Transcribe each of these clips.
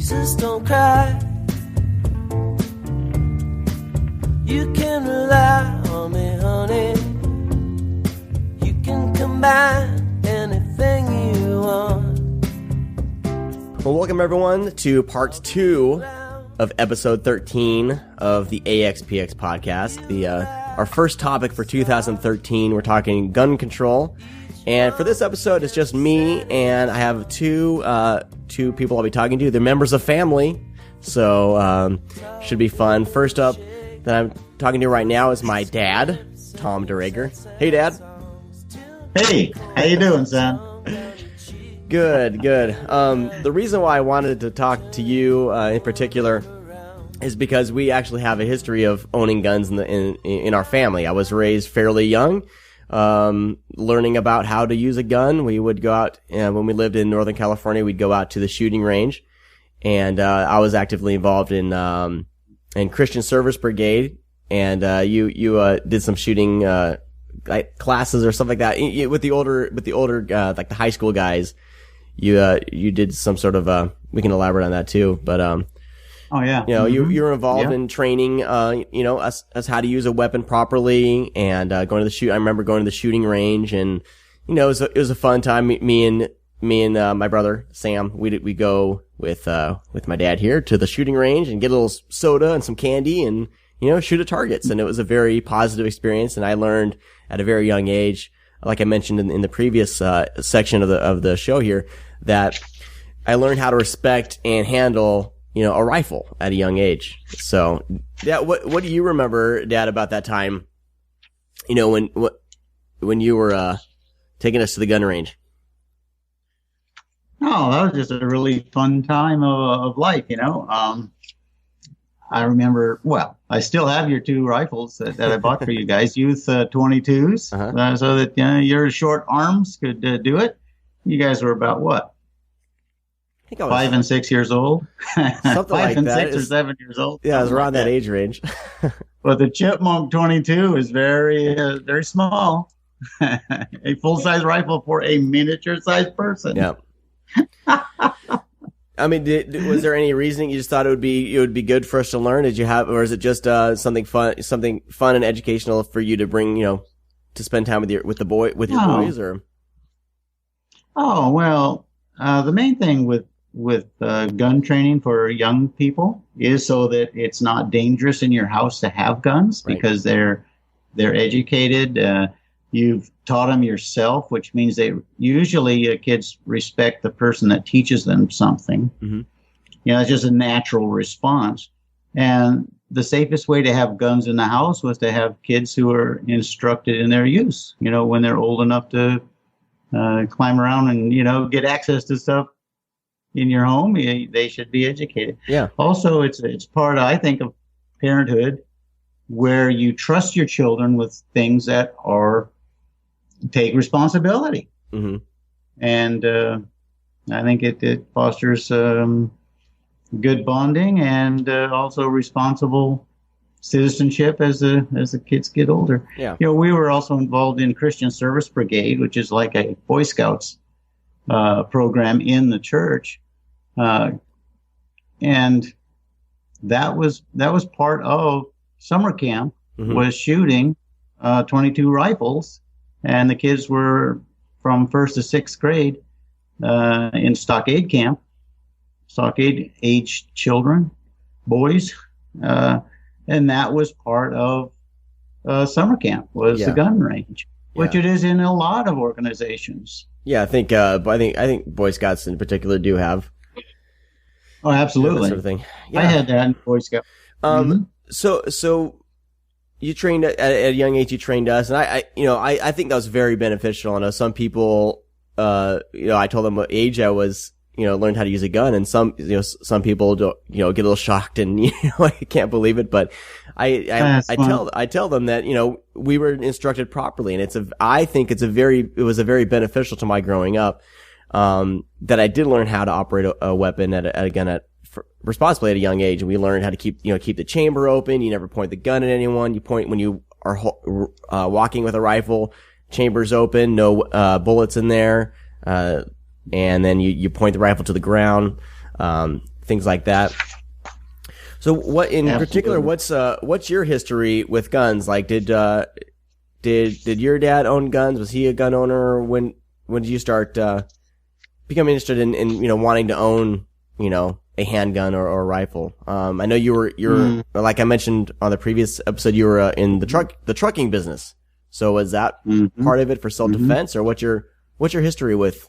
Jesus, don't cry. You can rely on me, honey. You can combine anything you want. Well, welcome everyone to part 2 of episode 13 of the AxPx podcast. Our first topic for 2013, we're talking gun control. And for this episode, it's just me, and I have two people I'll be talking to. They're members of family, so should be fun. First up that I'm talking to right now is my dad, Tom DeRager. Hey, Dad. Hey, how you doing, son? Good. The reason why I wanted to talk to you in particular is because we actually have a history of owning guns in our family. I was raised fairly young, learning about how to use a gun. We would go out, when we lived in Northern California, we'd go out to the shooting range, and I was actively involved in Christian Service Brigade, and you did some shooting like classes or something like that with the older like the high school guys. You did some sort of we can elaborate on that too, but oh yeah, you were involved in training us how to use a weapon properly, and going to the I remember going to the shooting range, and it was a fun time. Me and my brother Sam, we go with my dad here to the shooting range and get a little soda and some candy and shoot at targets, and it was a very positive experience. And I learned at a very young age, like I mentioned in the previous section of the show here, that I learned how to respect and handle a rifle at a young age. So, yeah, what do you remember, Dad, about that time? When you were taking us to the gun range? Oh, that was just a really fun time of life, I remember, well, I still have your 2 rifles that I bought for you guys, youth 22s, so that your short arms could do it. You guys were about what? I think I was 5 and 6 years old. Something 5 like and that. 6 or 7 years old. Yeah, it was around like that age range. But the Chipmunk 22 is very, very small. A full-size rifle for a miniature-sized person. Yeah. I mean, was there any reason you just thought it would be good for us to learn? Did you have, or is it just something fun and educational for you to bring, to spend time with your boys, or? Oh well, the main thing with gun training for young people is so that it's not dangerous in your house to have guns, right? Because they're educated. You've taught them yourself, which means usually kids respect the person that teaches them something. Mm-hmm. It's just a natural response. And the safest way to have guns in the house was to have kids who are instructed in their use, when they're old enough to climb around and, get access to stuff in your home. They should be educated. Yeah. Also, it's part, I think, of parenthood, where you trust your children with things that take responsibility. Mm-hmm. And I think it fosters good bonding and also responsible citizenship as the kids get older. Yeah. We were also involved in Christian Service Brigade, which is like a Boy Scouts program in the church, and that was part of summer camp. Mm-hmm. Was shooting 22 rifles. And the kids were from 1st to 6th grade in stockade camp, stockade-aged children, boys. And that was part of summer camp, was the gun range, which it is in a lot of organizations. Yeah, I think Boy Scouts in particular do have. Oh, absolutely. That sort of thing. Yeah. I had that in Boy Scout. Mm-hmm. So you trained at a young age. You trained us, and I think that was very beneficial. I know some people, I told them what age I was, learned how to use a gun, and some people don't, get a little shocked and I can't believe it. But I tell them that we were instructed properly, and I think it was a very beneficial to my growing up, that I did learn how to operate a weapon at a gun responsibly at a young age. And we learned how to keep the chamber open. You never point the gun at anyone. You point when you are walking with a rifle, chamber's open, no bullets in there. And then you point the rifle to the ground. things like that. So what in particular, what's your history with guns? Like, did your dad own guns? Was he a gun owner? When did you start, becoming interested in, wanting to own, a handgun or a rifle? I know you're like I mentioned on the previous episode, you were in the trucking business. So was that part of it for self-defense, or what's your history with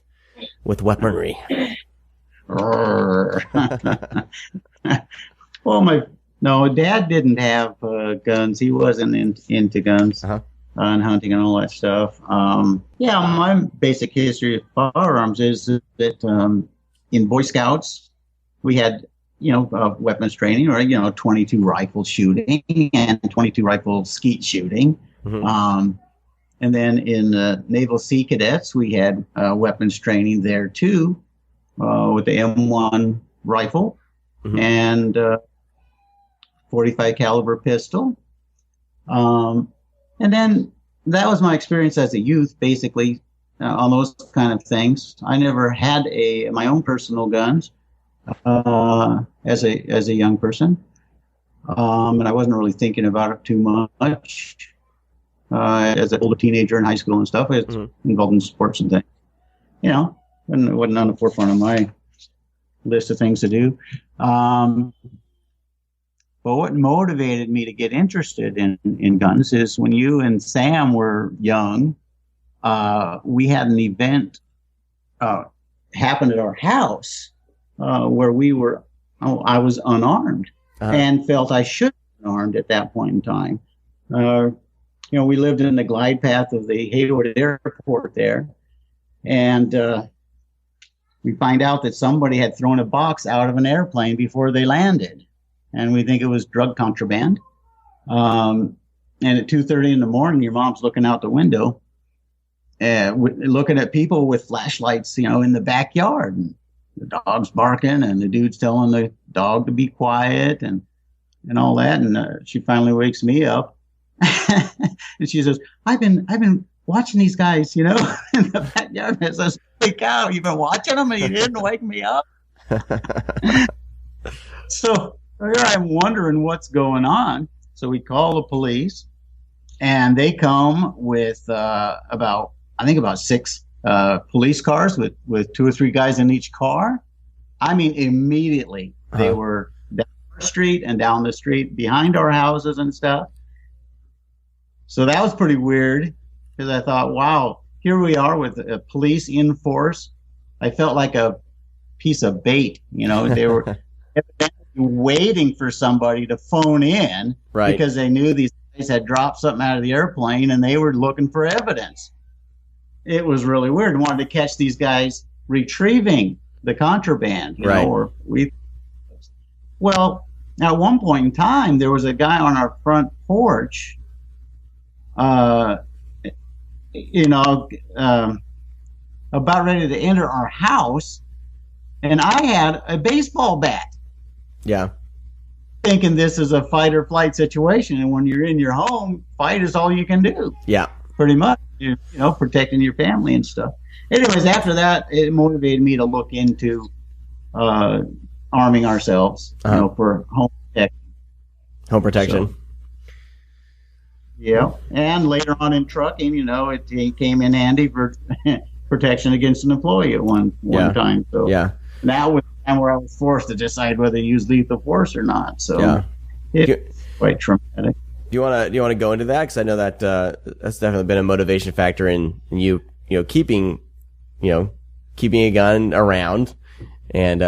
weaponry? Well, Dad didn't have guns. He wasn't into guns and hunting and all that stuff. My basic history of firearms is that in Boy Scouts we had weapons training, or 22 rifle shooting and 22 rifle skeet shooting. And then in Naval Sea Cadets we had weapons training there too, with the M1 rifle and 45 caliber pistol. And then that was my experience as a youth, basically, on those kind of things. I never had my own personal guns as a young person. And I wasn't really thinking about it too much as an older teenager in high school and stuff. I was involved in sports and things. It wasn't on the forefront of my list of things to do. But what motivated me to get interested in guns is when you and Sam were young, we had an event happen at our house where I was unarmed and felt I should have been armed at that point in time. We lived in the glide path of the Hayward Airport there, and we find out that somebody had thrown a box out of an airplane before they landed. And we think it was drug contraband. And at 2:30 in the morning, your mom's looking out the window, looking at people with flashlights, in the backyard. And the dog's barking, and the dude's telling the dog to be quiet, and all that. And she finally wakes me up, and she says, "I've been watching these guys, in the backyard." And I says, "Holy cow, you've been watching them, and you didn't wake me up." So here I'm wondering what's going on. So we call the police, and they come with about 6 police cars with 2 or 3 guys in each car. I mean, immediately they were down our street and down the street behind our houses and stuff. So that was pretty weird, because I thought, wow, here we are with police in force. I felt like a piece of bait. They were waiting for somebody to phone in, because they knew these guys had dropped something out of the airplane and they were looking for evidence. It was really weird. Wanted to catch these guys retrieving the contraband, Well, at one point in time, there was a guy on our front porch, about ready to enter our house, and I had a baseball bat. Yeah. Thinking this is a fight or flight situation. And when you're in your home, fight is all you can do. Yeah. Pretty much. Protecting your family and stuff. Anyways, after that, it motivated me to look into arming ourselves, for home protection. Home protection. So, yeah. And later on in trucking, it came in handy for protection against an employee at one time. So now with and where I was forced to decide whether to use lethal force or not. So it's quite traumatic. Do you want to go into that? Because I know that that's definitely been a motivation factor in you keeping a gun around and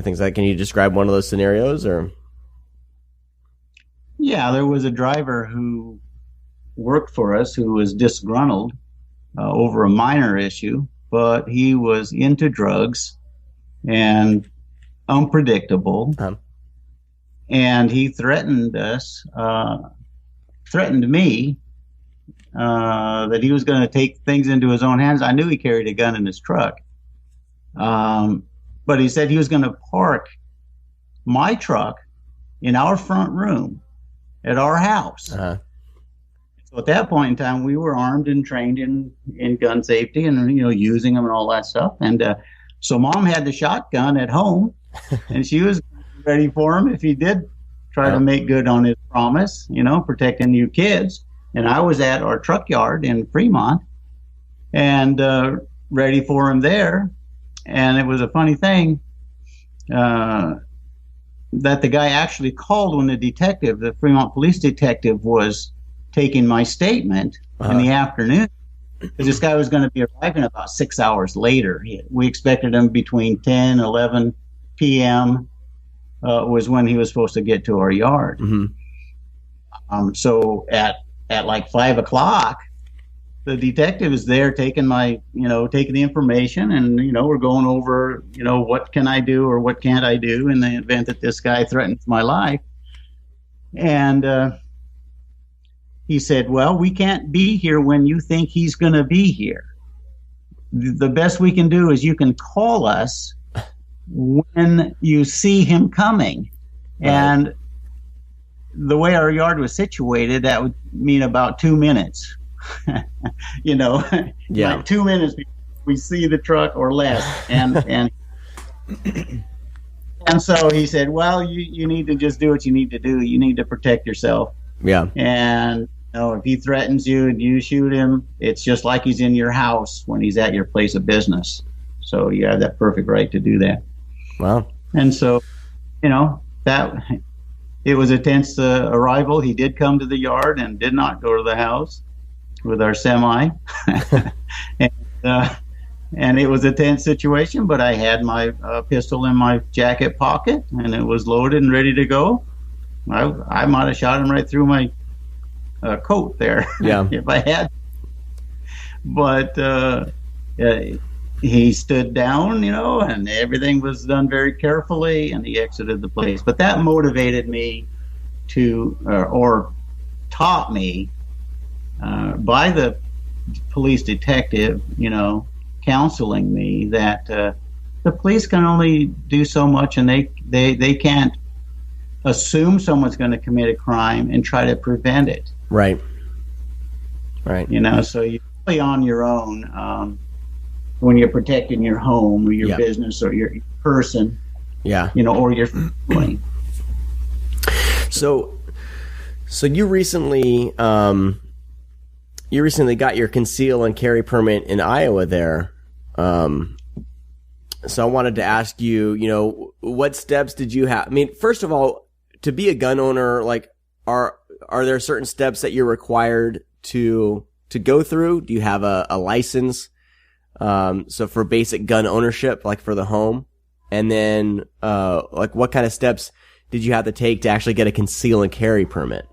things like. Can you describe one of those scenarios? Or there was a driver who worked for us who was disgruntled over a minor issue, but he was into drugs and unpredictable, and he threatened me that he was going to take things into his own hands. I knew he carried a gun in his truck, but he said he was going to park my truck in our front room at our house. So at that point in time, we were armed and trained in gun safety and using them and all that stuff. And so Mom had the shotgun at home, and she was going ready for him if he did try to make good on his promise, protecting you kids. And I was at our truck yard in Fremont and ready for him there. And it was a funny thing that the guy actually called when the Fremont police detective, was taking my statement in the afternoon. Because this guy was going to be arriving about 6 hours later. We expected him between 10, 11 p.m. Was when he was supposed to get to our yard. Mm-hmm. So at like 5 o'clock, the detective is there taking taking the information, and, we're going over, what can I do or what can't I do in the event that this guy threatens my life. And he said, well, we can't be here when you think he's going to be here. The best we can do is you can call us when you see him coming. Right. And the way our yard was situated, that would mean about 2 minutes. Like 2 minutes before we see the truck or less. And so he said, well, you need to just do what you need to do. You need to protect yourself. Yeah. And if he threatens you and you shoot him, it's just like he's in your house when he's at your place of business. So you have that perfect right to do that. Wow. And so, that it was a tense arrival. He did come to the yard and did not go to the house with our semi. And it was a tense situation, but I had my pistol in my jacket pocket, and it was loaded and ready to go. I might have shot him right through my coat there, if I had. But he stood down, and everything was done very carefully, and he exited the place. But that motivated me to, or taught me by the police detective, counseling me that the police can only do so much, and they can't assume someone's going to commit a crime and try to prevent it. Right. So you're really on your own when you're protecting your home or your business or your person. Yeah. Or your family. So you recently got your conceal and carry permit in Iowa there. So I wanted to ask you, what steps did you have? I mean, first of all, to be a gun owner, like, are there certain steps that you're required to go through? Do you have a license? So for basic gun ownership, like for the home, and then, like what kind of steps did you have to take to actually get a conceal and carry permit?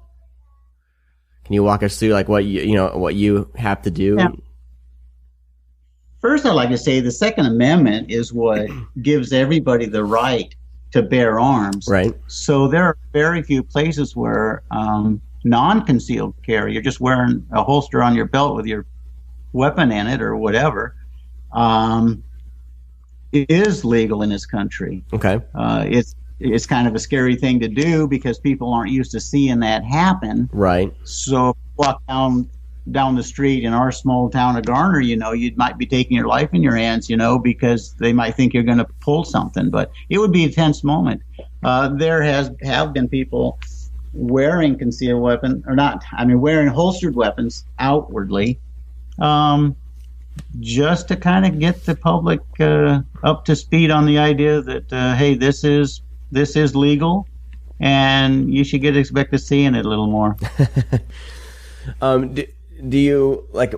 Can you walk us through like what you have to do? Yeah. First, I'd like to say the Second Amendment is what gives everybody the right to bear arms. Right. So there are very few places where non-concealed carry, you're just wearing a holster on your belt with your weapon in it or whatever, it is legal in this country. Okay. It's kind of a scary thing to do because people aren't used to seeing that happen. Right. So walk down the street in our small town of Garner, you might be taking your life in your hands, because they might think you're going to pull something. But it would be a tense moment. There have been people wearing concealed weapon wearing holstered weapons outwardly, just to kind of get the public up to speed on the idea that hey, this is legal, and you should expect to see in it a little more. Do you, like,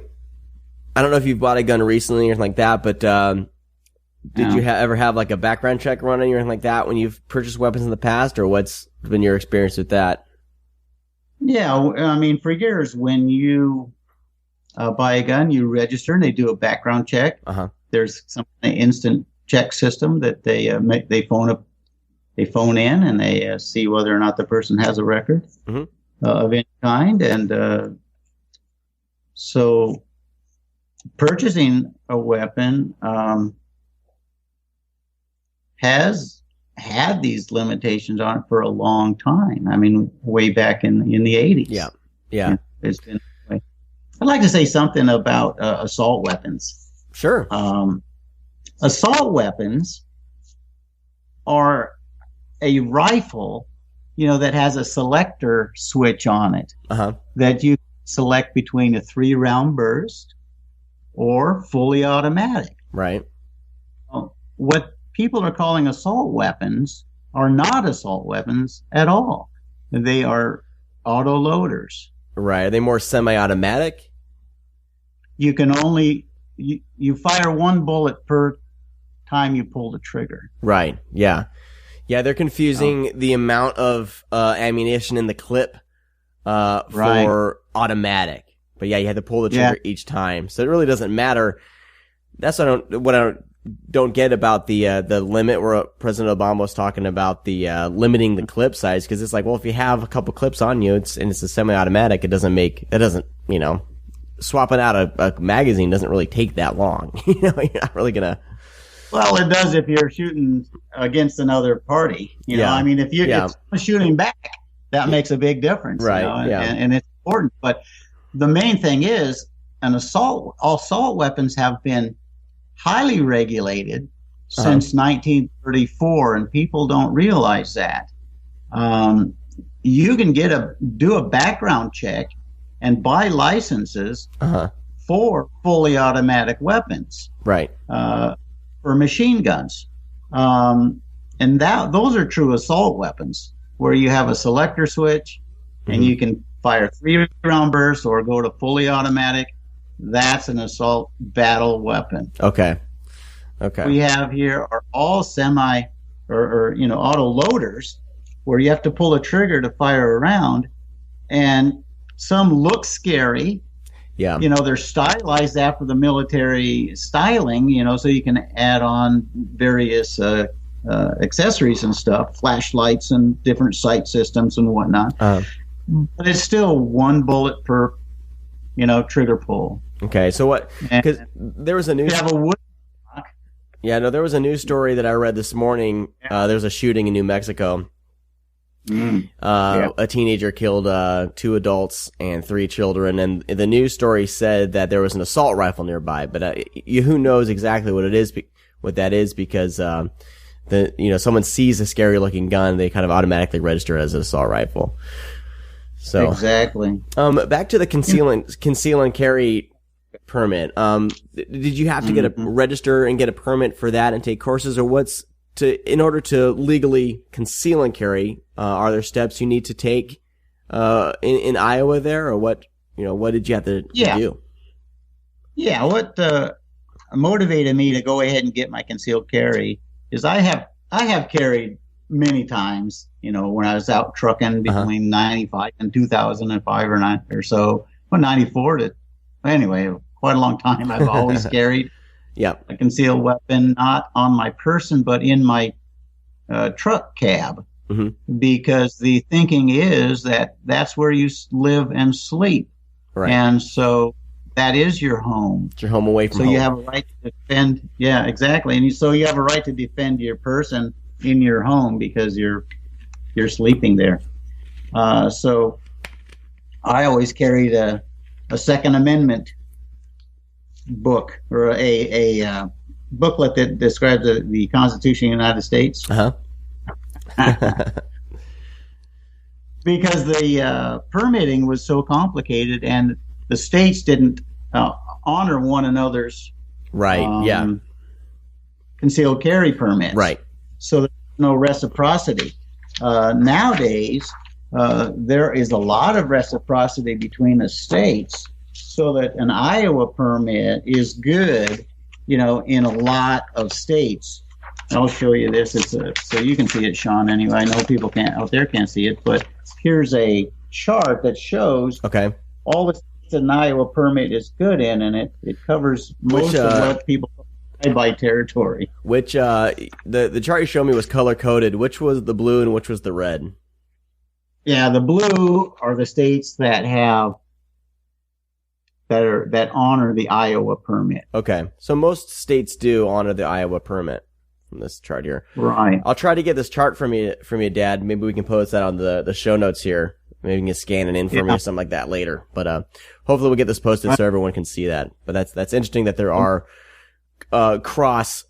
I don't know if you've bought a gun recently or anything like that, but did you ever have like a background check run on you or anything like that when you've purchased weapons in the past, or what's been your experience with that? Yeah, for years when you buy a gun, you register and they do a background check. Uh-huh. There's some kind of instant check system that they phone in and they see whether or not the person has a record of any kind. And so purchasing a weapon has had these limitations on it for a long time. Way back in the 80s. Yeah. Yeah. It's been, I'd like to say something about assault weapons. Sure. Assault weapons are a rifle, that has a selector switch on it that you select between a 3-round burst or fully automatic. Right. What people are calling assault weapons are not assault weapons at all. They are auto loaders. Right. Are they more semi-automatic? You can only you fire one bullet per time you pull the trigger. Right. Yeah. Yeah, they're confusing the amount of ammunition in the clip for automatic. But yeah, you have to pull the trigger each time. So it really doesn't matter. That's what I don't get about the limit where President Obama was talking about the limiting the clip size, because it's like, well, if you have a couple clips on you, it's a semi-automatic, swapping out a magazine doesn't really take that long. You're not really gonna. Well, it does if you're shooting against another party. I mean, if you're shooting back, that makes a big difference. Right. And it's important. But the main thing is, assault weapons have been highly regulated since 1934, and people don't realize that. You can do a background check and buy licenses for fully automatic weapons. Right. For machine guns. And those are true assault weapons, where you have a selector switch and you can fire 3-round bursts or go to fully automatic. That's an assault battle weapon. Okay. We have here are all semi or auto loaders, where you have to pull a trigger to fire a round, and some look scary. Yeah. They're stylized after the military styling, so you can add on various accessories and stuff, flashlights and different sight systems and whatnot. But it's still one bullet per, trigger pull. Okay. So what? Because there was a news. There was a news story that I read this morning. There was a shooting in New Mexico. A teenager killed 2 adults and 3 children, and the news story said that there was an assault rifle nearby. But who knows exactly what that is, because someone sees a scary looking gun, they kind of automatically register as an assault rifle. So exactly. Back to the conceal and carry permit. Did you have to get a register and get a permit for that and take courses, or in order to legally conceal and carry, are there steps you need to take in Iowa there, or what did you have to do? Yeah, what motivated me to go ahead and get my concealed carry is I have carried many times, when I was out trucking between 95 and 2005 or so, 94 to, anyway, quite a long time. I've always carried a concealed weapon, not on my person, but in my truck cab, because the thinking is that that's where you live and sleep. Right. And so that is your home. It's your home away from home. So you have a right to defend. Yeah, exactly. And so you have a right to defend your person in your home because you're sleeping there. So I always carried a Second Amendment book, or a booklet that describes the Constitution of the United States. Because the permitting was so complicated, and the states didn't honor one another's concealed carry permits. Right. So there's no reciprocity. Nowadays, there is a lot of reciprocity between the states, so that an Iowa permit is good, in a lot of states. I'll show you this. So you can see it, Sean. Anyway, I know people out there can't see it, but here's a chart that shows all the states an Iowa permit is good in, and it covers most of what people call by territory. Which the chart you showed me was color coded. Which was the blue and which was the red? Yeah, the blue are the states that honor the Iowa permit. Okay, so most states do honor the Iowa permit from this chart here. Right. I'll try to get this chart from you, Dad. Maybe we can post that on the show notes here. Maybe we can scan it in for me or something like that later. But hopefully we'll get this posted so everyone can see that. But that's interesting that there are cross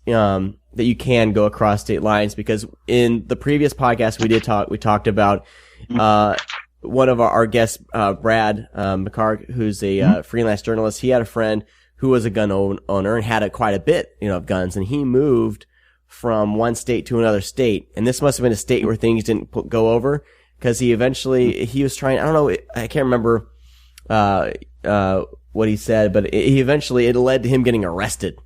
that you can go across state lines, because in the previous podcast we talked about one of our guests, Brad McCarg, who's a freelance journalist. He had a friend who was a gun owner and had quite a bit, of guns, and he moved from one state to another state, and this must have been a state where things didn't go over, because he was trying, I don't know, I can't remember what he said, but it led to him getting arrested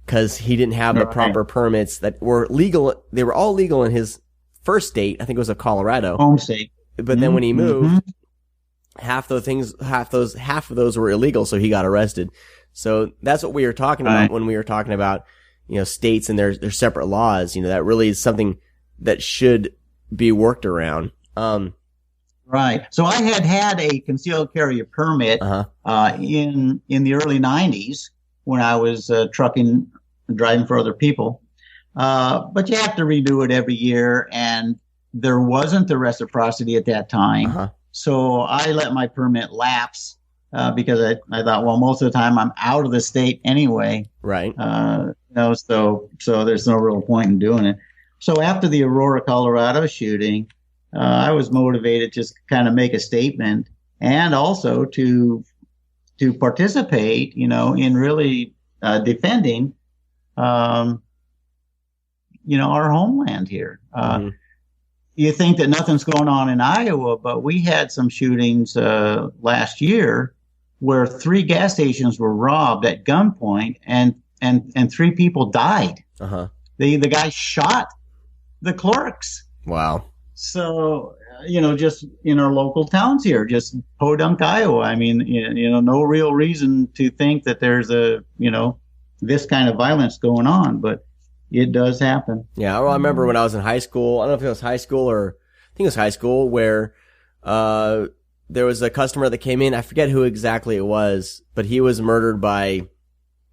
because he didn't have the proper permits that were legal. They were all legal in his first state. I think it was of Colorado, home state. But then when he moved, half of those were illegal, so he got arrested. So that's what we were talking about when we were talking about, states and their separate laws. That really is something that should be worked around. Right. So I had a concealed carry permit in the early 90s when I was driving for other people. But you have to renew it every year, and there wasn't the reciprocity at that time. So I let my permit lapse because I thought, well, most of the time I'm out of the state anyway. Right. So there's no real point in doing it. So after the Aurora, Colorado shooting, I was motivated to just kind of make a statement, and also to participate, in really defending, our homeland here. You think that nothing's going on in Iowa, but we had some shootings last year where 3 gas stations were robbed at gunpoint, and 3 people died. The guy shot the clerks. Wow. So, just in our local towns here, just podunk Iowa. I mean, no real reason to think that there's this kind of violence going on, but it does happen. Yeah. Well, I remember when I was in high school, I don't know if it was high school or I think it was high school, where, there was a customer that came in. I forget who exactly it was, but he was murdered by,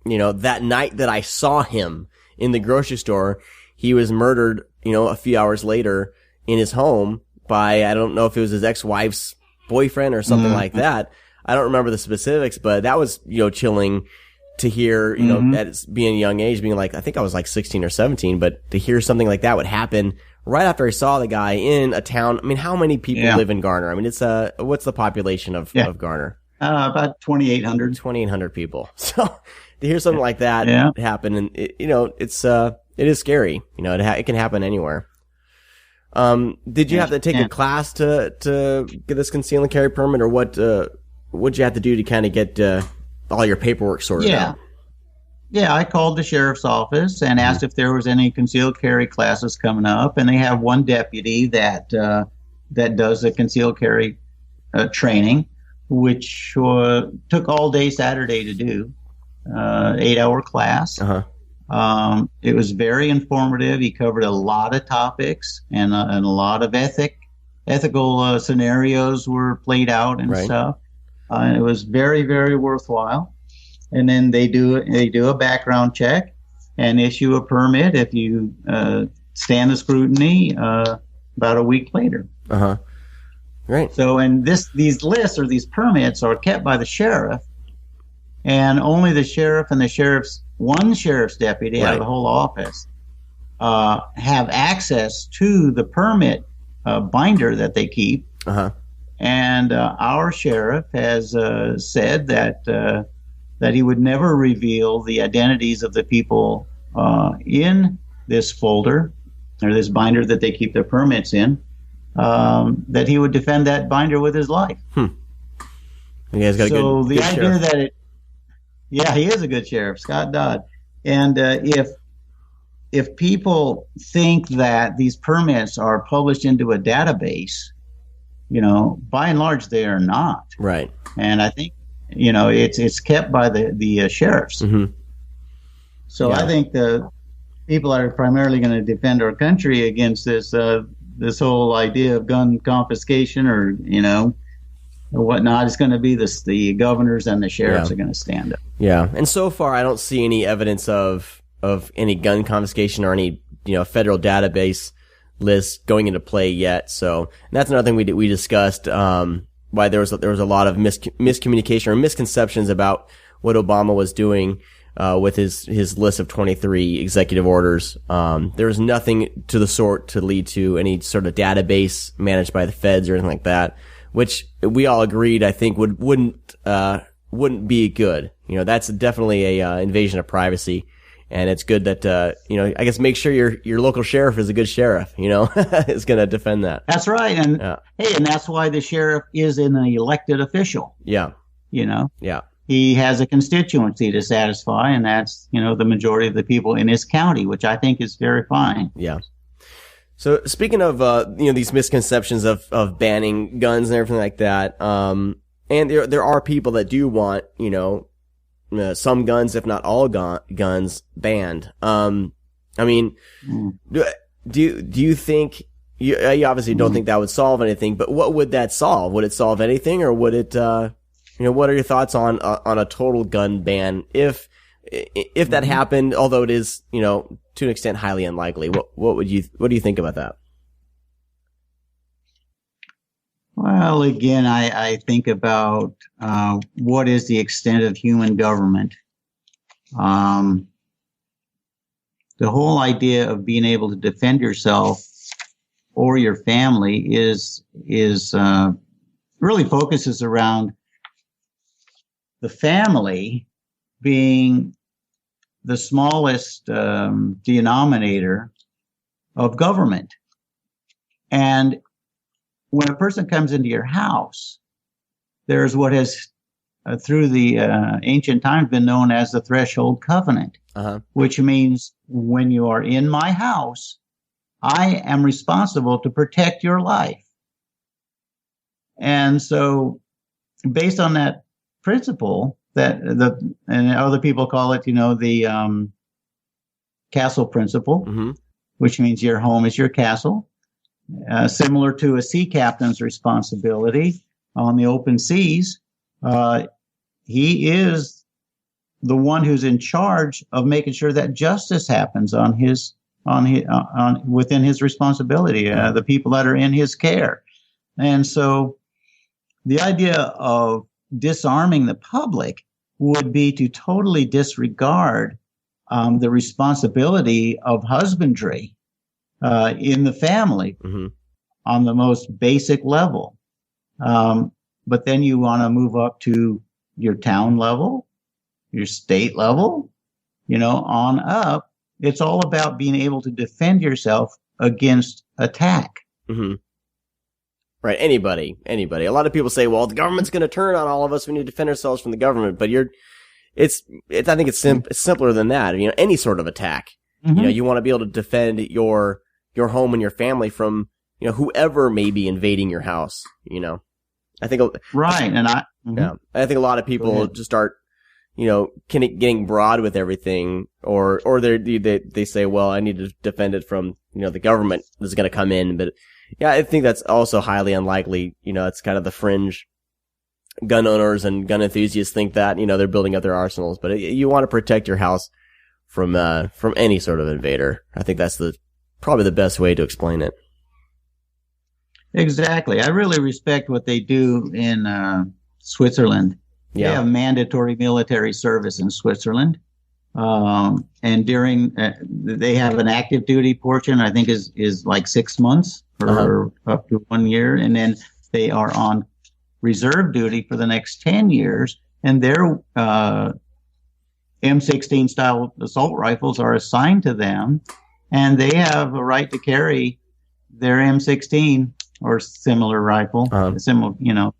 that night that I saw him in the grocery store, he was murdered, a few hours later in his home by, I don't know if it was his ex-wife's boyfriend or something like that. I don't remember the specifics, but that was, chilling to hear, at being a young age, being like, I think I was like 16 or 17, but to hear something like that would happen right after I saw the guy in a town. I mean, how many people live in Garner? I mean, it's what's the population of Garner? About 2,800. 2,800 people. So to hear something like that happen, and it is scary. It can happen anywhere. Did you have to take a class to get this conceal and carry permit, or what'd you have to do to kind of get all your paperwork sorted out? Yeah, I called the sheriff's office and asked if there was any concealed carry classes coming up, and they have one deputy that does the concealed carry training, which took all day Saturday to do, 8-hour class. It was very informative. He covered a lot of topics, and a lot of ethical scenarios were played out and stuff. It was very, very worthwhile. And then they do a background check and issue a permit if you stand the scrutiny about a week later. Right. So, and these lists or these permits are kept by the sheriff, and only the sheriff and one sheriff's deputy out of the whole office have access to the permit binder that they keep. And our sheriff has said that he would never reveal the identities of the people in this folder or this binder that they keep their permits in, that he would defend that binder with his life. You guys got so good the idea sheriff. that he is a good sheriff, Scott Dodd. And if people think that these permits are published into a database, by and large they are not. Right. And I think it's kept by the sheriffs. So I think the people that are primarily going to defend our country against this whole idea of gun confiscation or whatnot is going to be the governors and the sheriffs are going to stand up. Yeah, and so far I don't see any evidence of any gun confiscation or any federal database list going into play yet. So and that's another thing we discussed. Why there was a lot of miscommunication or misconceptions about what Obama was doing with his list of 23 executive orders. There's nothing to the sort to lead to any sort of database managed by the feds or anything like that, which we all agreed, I think, wouldn't be good. You know, that's definitely a invasion of privacy. And it's good that, you know, I guess make sure your local sheriff is a good sheriff, you know, is going to defend that. That's right. And hey, and that's why the sheriff is an elected official. Yeah. You know? Yeah. He has a constituency to satisfy, and that's, you know, the majority of the people in his county, which I think is very fine. Yeah. So speaking of, you know, these misconceptions of banning guns and everything like that, and there are people that do want, you know, some guns, if not all guns, banned. I mean, do you think you obviously don't think that would solve anything? But what would that solve? Would it solve anything, or would it? You know, what are your thoughts on a total gun ban if that happened? Although it is, you know, to an extent highly unlikely. What do you think about that? Well, again, I think about what is the extent of human government. The whole idea of being able to defend yourself or your family is really focuses around the family being the smallest denominator of government. And when a person comes into your house, there's what has, through the ancient times, been known as the threshold covenant, which means when you are in my house, I am responsible to protect your life. And so, based on that principle, and other people call it, you know, the castle principle, which means your home is your castle. Similar to a sea captain's responsibility on the open seas, he is the one who's in charge of making sure that justice happens within his responsibility, the people that are in his care. And so the idea of disarming the public would be to totally disregard the responsibility of husbandry in the family on the most basic level. But then you want to move up to your town level, your state level, you know, on up. It's all about being able to defend yourself against attack. Right. Anybody. A lot of people say, well, the government's going to turn on all of us. We need to defend ourselves from the government. But I think it's simpler than that. You know, any sort of attack. You know, you want to be able to defend your home and your family from, you know, whoever may be invading your house, you know. I think right, and I think a lot of people just start, you know, getting broad with everything, or they say, well, I need to defend it from, you know, the government is going to come in. But yeah, I think that's also highly unlikely. You know, it's kind of the fringe gun owners and gun enthusiasts think that, you know, they're building up their arsenals, but you want to protect your house from any sort of invader. I think that's probably the best way to explain it. Exactly. I really respect what they do in Switzerland. Yeah. They have mandatory military service in Switzerland. And during, they have an active duty portion, I think is like 6 months or up to 1 year. And then they are on reserve duty for the next 10 years. And their M16 style assault rifles are assigned to them. And they have a right to carry their M16 or similar rifle, similar, you know,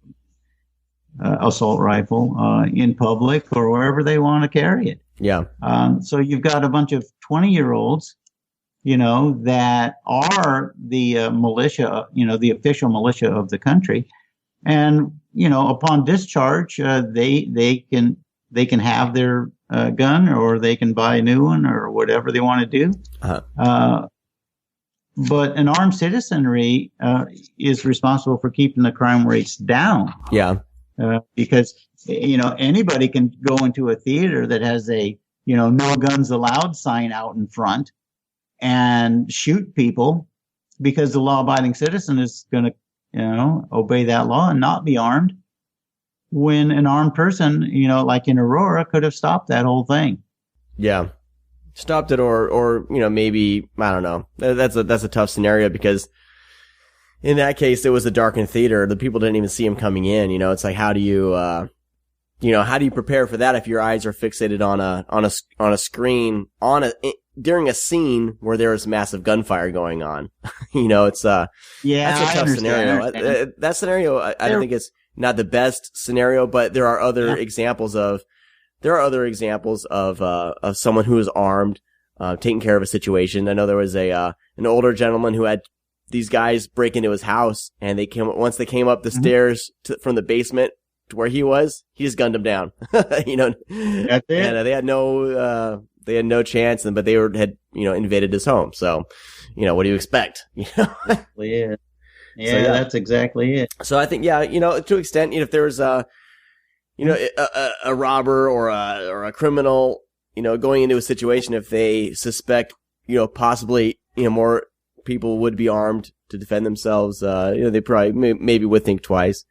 assault rifle in public or wherever they want to carry it. Yeah. So you've got a bunch of 20-year-olds, you know, that are the militia, you know, the official militia of the country, and you know, upon discharge, they can have their gun, or they can buy a new one, or whatever they want to do. But an armed citizenry is responsible for keeping the crime rates down. Yeah. Because, you know, anybody can go into a theater that has a, you know, no guns allowed sign out in front and shoot people, because the law-abiding citizen is going to, you know, obey that law and not be armed, when an armed person, you know, like in Aurora, could have stopped that whole thing. Yeah. Stopped it or, maybe, I don't know. That's a tough scenario because in that case, it was a darkened theater. The people didn't even see him coming in. It's like, how do you prepare for that if your eyes are fixated on a screen during a scene where there is massive gunfire going on? It's that's a tough scenario. That scenario, I don't think it's not the best scenario, but there are other examples of someone who is armed, taking care of a situation. I know there was an older gentleman who had these guys break into his house, and once they came up the stairs from the basement to where he just gunned him down. That's it. And they had no chance, but they had invaded his home. So, what do you expect? Yeah. Yeah, that's exactly it. So I think, to an extent, if there's a robber or a criminal, going into a situation, if they suspect, possibly, more people would be armed to defend themselves, they probably maybe would think twice.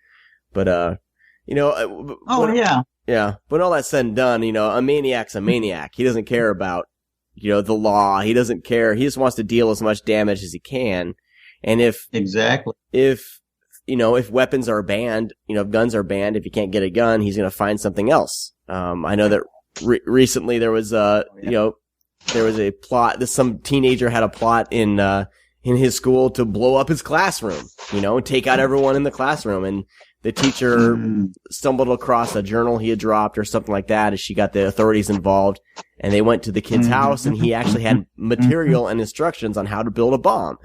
But, yeah. When all that's said and done, a maniac's a maniac. He doesn't care about, the law. He doesn't care. He just wants to deal as much damage as he can. And if weapons are banned, if guns are banned, if you can't get a gun, he's going to find something else. I know that recently there was there was a plot. Some teenager had a plot in his school to blow up his classroom, and take out everyone in the classroom. And the teacher stumbled across a journal he had dropped or something like that as she got the authorities involved. And they went to the kid's house, and he actually had material and instructions on how to build a bomb.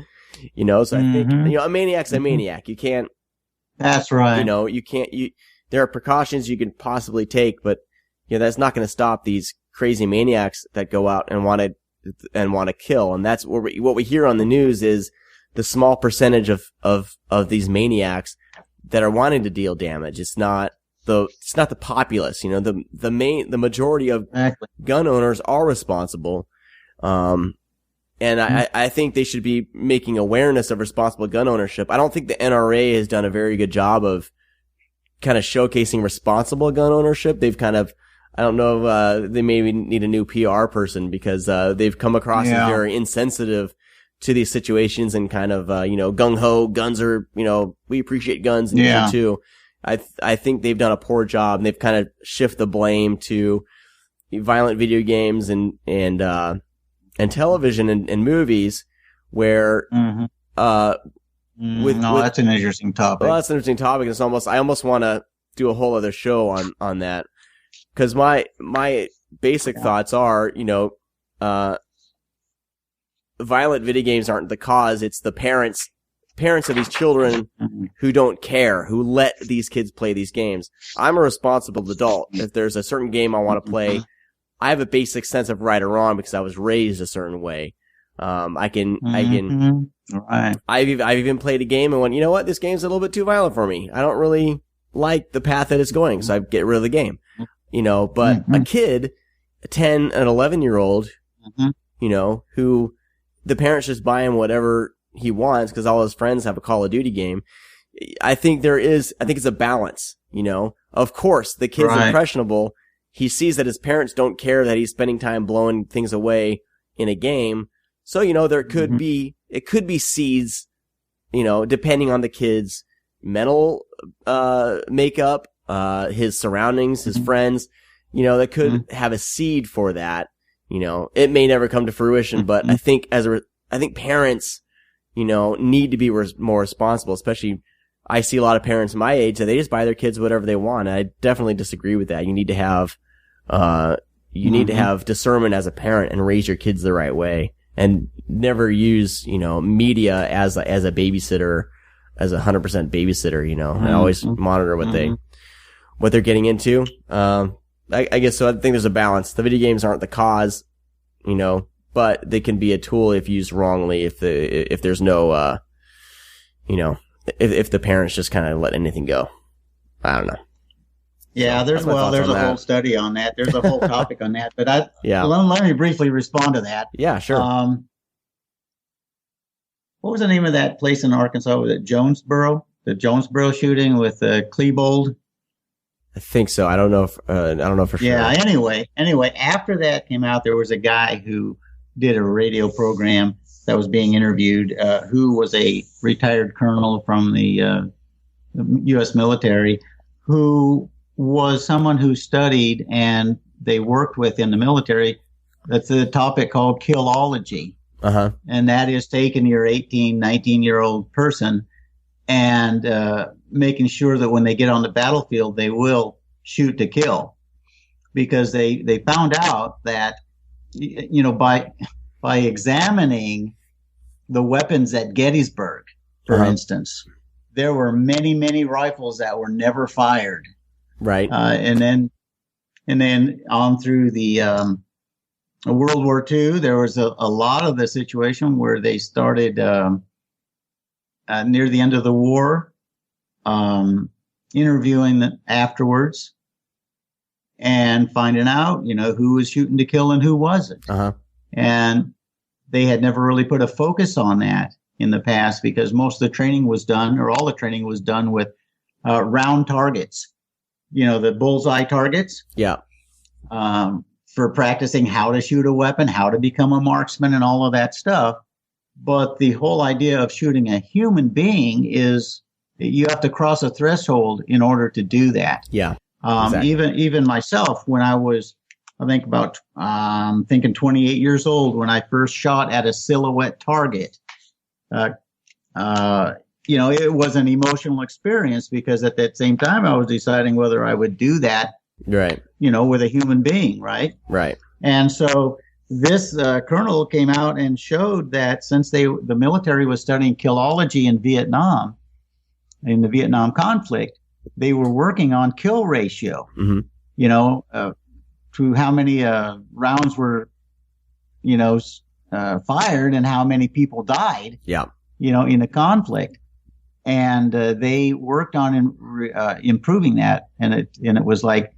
So I think, a maniac's a maniac. You can't. That's right. There are precautions you can possibly take, but, that's not going to stop these crazy maniacs that go out and want to kill. And that's what we hear on the news is the small percentage of these maniacs that are wanting to deal damage. It's not the populace, the majority of gun owners are responsible. And I think they should be making awareness of responsible gun ownership. I don't think the NRA has done a very good job of kind of showcasing responsible gun ownership. They've kind of, I don't know, they maybe need a new PR person because, they've come across as very insensitive to these situations and kind of, gung-ho, guns are, we appreciate guns and you should too. I think they've done a poor job and they've kind of shifted the blame to violent video games and television and movies where, that's an interesting topic. Well, that's an interesting topic. I almost want to do a whole other show on that. Cause my basic thoughts are, violent video games aren't the cause. It's the parents of these children who don't care, who let these kids play these games. I'm a responsible adult. If there's a certain game I want to play, I have a basic sense of right or wrong because I was raised a certain way. I've even played a game and went, you know what? This game's a little bit too violent for me. I don't really like the path that it's going. So I get rid of the game, but a kid, a 10, an 11-year-old, who the parents just buy him whatever he wants because all his friends have a Call of Duty game. I think it's a balance, of course the kid's impressionable. He sees that his parents don't care that he's spending time blowing things away in a game. So, there could be seeds, depending on the kid's mental, makeup, his surroundings, his friends, that could have a seed for that. It may never come to fruition, but I think parents, need to be more responsible, especially I see a lot of parents my age that they just buy their kids whatever they want. And I definitely disagree with that. You need to have, need to have discernment as a parent and raise your kids the right way and never use, media as a babysitter, as 100% babysitter, and always monitor what they're getting into. I guess so. I think there's a balance. The video games aren't the cause, but they can be a tool if used wrongly. If there's no, if the parents just kind of let anything go. I don't know. Yeah, there's a whole study on that. There's a whole topic on that. But let me briefly respond to that. Yeah, sure. What was the name of that place in Arkansas? Was it Jonesboro? The Jonesboro shooting with Klebold? I think so. I don't know if I don't know for sure. Yeah. Anyway, after that came out, there was a guy who did a radio program that was being interviewed, who was a retired colonel from the U.S. military, who was someone who studied and they worked with in the military. That's a topic called killology. Uh-huh. And that is taking your 18, 19-year-old person and making sure that when they get on the battlefield, they will shoot to kill. Because they found out that, you know, by examining the weapons at Gettysburg, for instance, there were many, many rifles that were never fired. Right. And then on through the World War II, there was a lot of the situation where they started near the end of the war, interviewing them afterwards and finding out, you know, who was shooting to kill and who wasn't. Uh-huh. And they had never really put a focus on that in the past because most of the training was done, or all the training was done with round targets, you know, the bullseye targets. Yeah. For practicing how to shoot a weapon, how to become a marksman and all of that stuff. But the whole idea of shooting a human being is you have to cross a threshold in order to do that. Yeah. Exactly. Even myself, when I was, I think about, thinking 28 years old, when I first shot at a silhouette target, you know, it was an emotional experience because at that same time I was deciding whether I would do that, right, you know, with a human being, right? Right. And so this colonel came out and showed that since the military was studying killology in Vietnam, in the Vietnam conflict, they were working on kill ratio, you know, to how many rounds were, you know, fired and how many people died, you know, in the conflict. And they worked on improving that. And it was like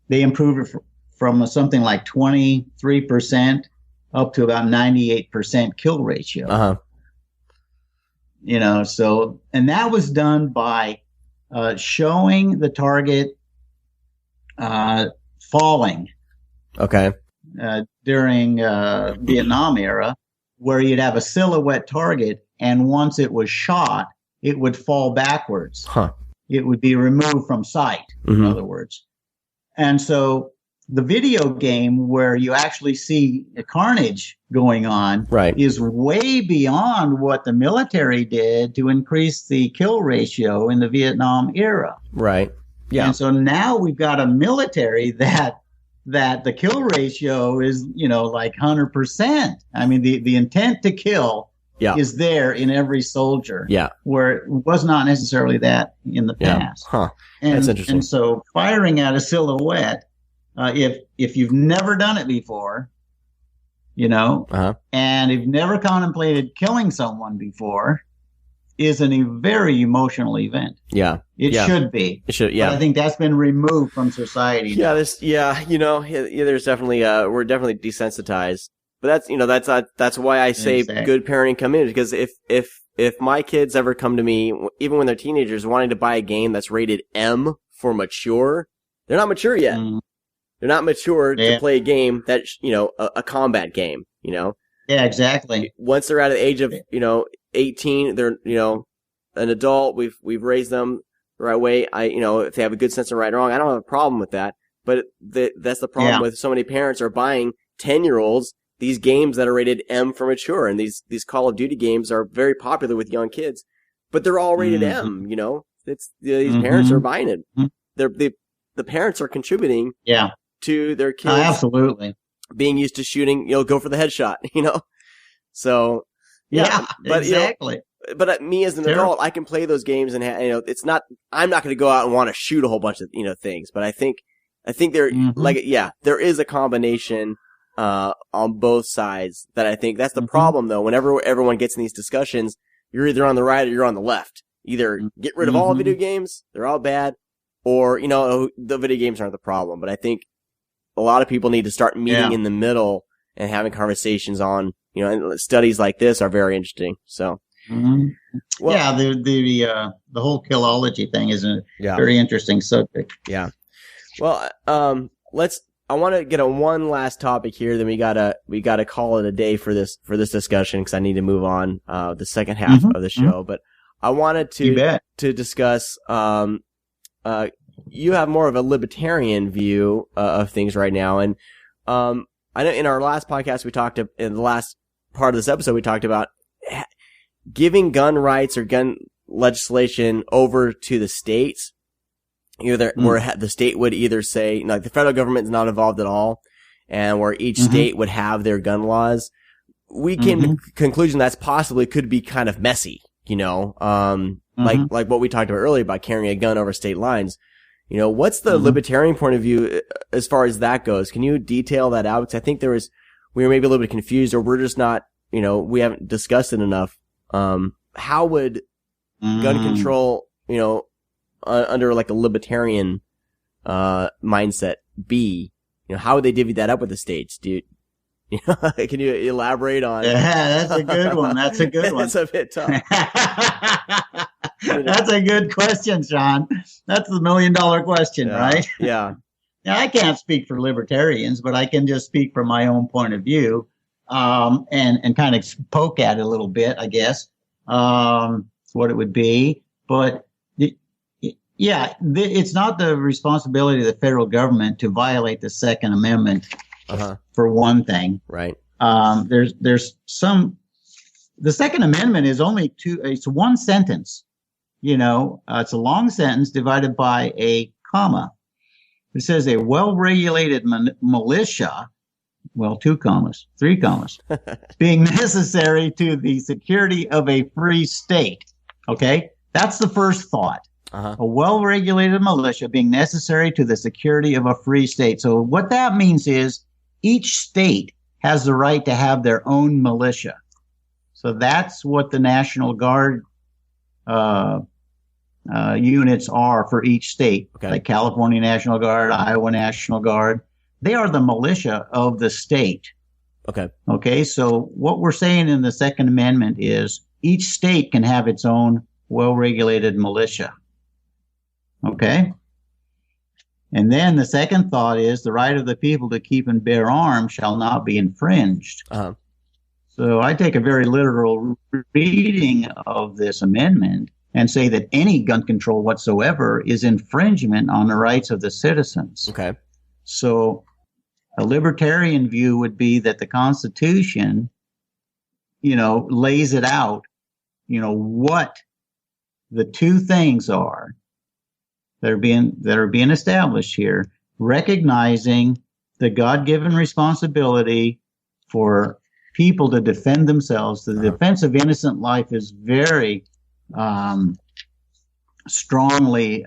they improved it from something like 23% up to about 98% kill ratio. Uh-huh. You know, so, and that was done by showing the target falling. Okay. During Vietnam era, where you'd have a silhouette target, and once it was shot, it would fall backwards. Huh. It would be removed from sight, in other words. And so the video game where you actually see a carnage going on is way beyond what the military did to increase the kill ratio in the Vietnam era. Right. Yeah. And so now we've got a military that the kill ratio is, you know, like 100%. I mean, the intent to kill is there in every soldier. Yeah. Where it was not necessarily that in the past. Huh. And, that's interesting. And so firing at a silhouette, if you've never done it before, you know, and you've never contemplated killing someone before, is a very emotional event. Yeah. It should be. It should, But I think that's been removed from society. Yeah, you know, there's definitely, we're definitely desensitized. But that's why I say good parenting come in, because if my kids ever come to me, even when they're teenagers, wanting to buy a game that's rated M for mature, they're not mature yet. They're not mature to play a game that, you know, a combat game, you know? Yeah, exactly. Once they're at the age of, you know, 18, they're, you know, an adult. We've raised them the right way. You know, if they have a good sense of right and wrong, I don't have a problem with that. But that's the problem with so many parents are buying 10-year-olds these games that are rated M for mature. And these Call of Duty games are very popular with young kids, but they're all rated M, you know? These parents are buying it. The parents are contributing to their kids. Absolutely. Being used to shooting, you know, go for the headshot, you know? So, but, exactly. You know, but me as an adult, I can play those games and, you know, I'm not going to go out and want to shoot a whole bunch of, you know, things, but I think there, there is a combination, on both sides that I think that's the problem though. Whenever everyone gets in these discussions, you're either on the right or you're on the left. Either get rid of all video games, they're all bad, or, you know, the video games aren't the problem. But I think a lot of people need to start meeting in the middle and having conversations on, you know, and studies like this are very interesting. So, well, the whole killology thing is a very interesting subject. Yeah. Well, I want to get on one last topic here. Then we gotta call it a day for this discussion because I need to move on the second half of the show. But I wanted to discuss. You have more of a libertarian view of things right now, and I know in our last podcast in the last part of this episode we talked about giving gun rights or gun legislation over to the states. Where the state would either say, like, the federal government is not involved at all, and where each state would have their gun laws. We came to the conclusion that's possibly could be kind of messy, like what we talked about earlier about carrying a gun over state lines. What's the libertarian point of view as far as that goes? Can you detail that out? 'Cause I think we were maybe a little bit confused, or we're just not, we haven't discussed it enough. How would gun control, under like a libertarian mindset be? How would they divvy that up with the states? Can you elaborate on? Yeah, that's a good one. That's a good one. It's a bit tough. That's a good question, Sean. That's the $1 million question, right? Yeah. Now, I can't speak for libertarians, but I can just speak from my own point of view, and kind of poke at it a little bit, I guess, what it would be. But yeah, it's not the responsibility of the federal government to violate the Second Amendment, for one thing. Right. The Second Amendment is it's one sentence. It's a long sentence divided by a comma. It says a well-regulated militia, well, 2 commas, 3 commas, being necessary to the security of a free state. Okay? That's the first thought. A well-regulated militia being necessary to the security of a free state. So what that means is each state has the right to have their own militia. So that's what the National Guard units are for each state. Okay. Like California National Guard, Iowa National Guard. They are the militia of the state. Okay. So what we're saying in the Second Amendment is each state can have its own well-regulated militia. Okay. And then the second thought is the right of the people to keep and bear arms shall not be infringed. So I take a very literal reading of this amendment and say that any gun control whatsoever is infringement on the rights of the citizens. Okay. So a libertarian view would be that the Constitution, lays it out, what the two things are that are being established here, recognizing the God-given responsibility for people to defend themselves. The defense of innocent life is very strongly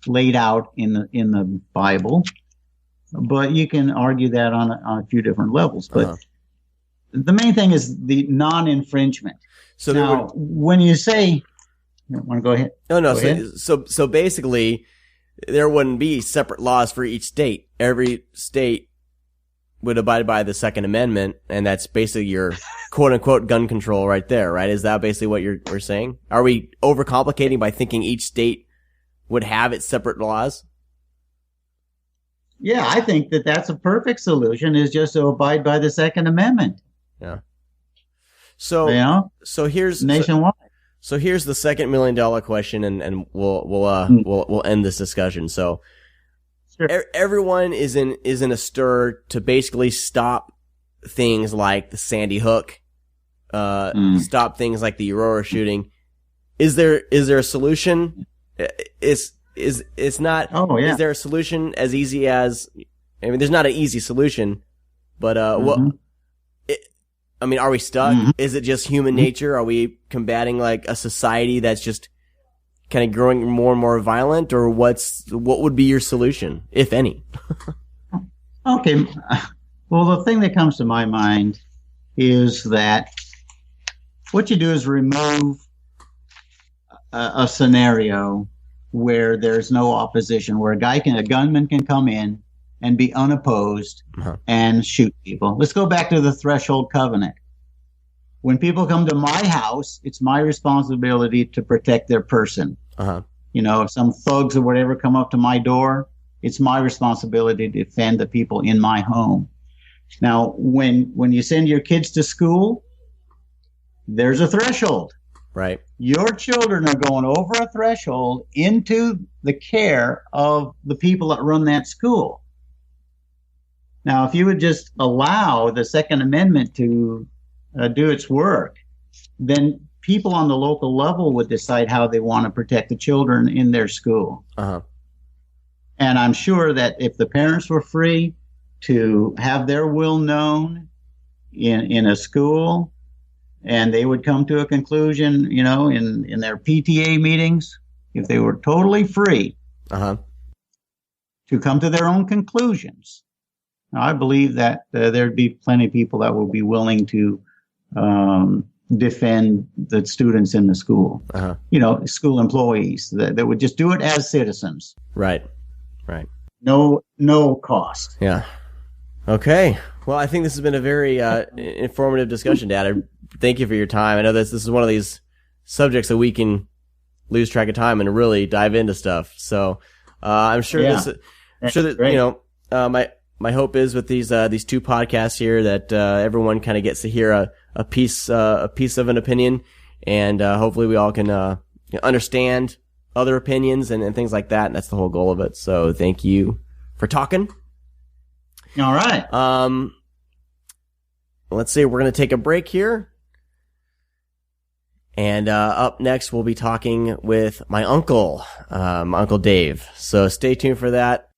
laid out in the Bible, but you can argue that on a few different levels. But the main thing is the non-infringement. So now, when you say, you want to go ahead? No. So basically, there wouldn't be separate laws for each state. Every state would abide by the Second Amendment, and that's basically your quote unquote gun control right there, right? Is that basically what we're saying? Are we overcomplicating by thinking each state would have its separate laws? Yeah, I think that's a perfect solution, is just to abide by the Second Amendment. Yeah. So here's nationwide. So here's the second $1 million question, and we'll end this discussion. So, sure. Everyone is in a stir to basically stop things like the Sandy Hook, stop things like the Aurora shooting. Is there a solution? It's not. Oh yeah. Is there a solution as easy as? I mean, there's not an easy solution, but are we stuck? Mm-hmm. Is it just human nature? Are we combating like a society that's just kind of growing more and more violent, or what would be your solution, if any? Okay. Well, the thing that comes to my mind is that what you do is remove a scenario where there's no opposition, where a gunman can come in and be unopposed and shoot people. Let's go back to the threshold covenant. When people come to my house, it's my responsibility to protect their person. If some thugs or whatever come up to my door, it's my responsibility to defend the people in my home. Now, when you send your kids to school, there's a threshold. Right. Your children are going over a threshold into the care of the people that run that school. Now, if you would just allow the Second Amendment to do its work, then people on the local level would decide how they want to protect the children in their school. Uh-huh. And I'm sure that if the parents were free to have their will known in a school, and they would come to a conclusion, in their PTA meetings, if they were totally free to come to their own conclusions. Now, I believe that there'd be plenty of people that would be willing to defend the students in the school. School employees that would just do it as citizens. Right. No cost. Yeah. Okay. Well, I think this has been a very informative discussion, Dad. I thank you for your time. I know this is one of these subjects that we can lose track of time and really dive into stuff. So I'm sure that my hope is with these two podcasts here that everyone kind of gets to hear a piece of an opinion, and hopefully we all can understand other opinions and things like that. And that's the whole goal of it. So thank you for talking. All right. Let's see. We're going to take a break here. And up next, we'll be talking with my uncle, Uncle Dave. So stay tuned for that.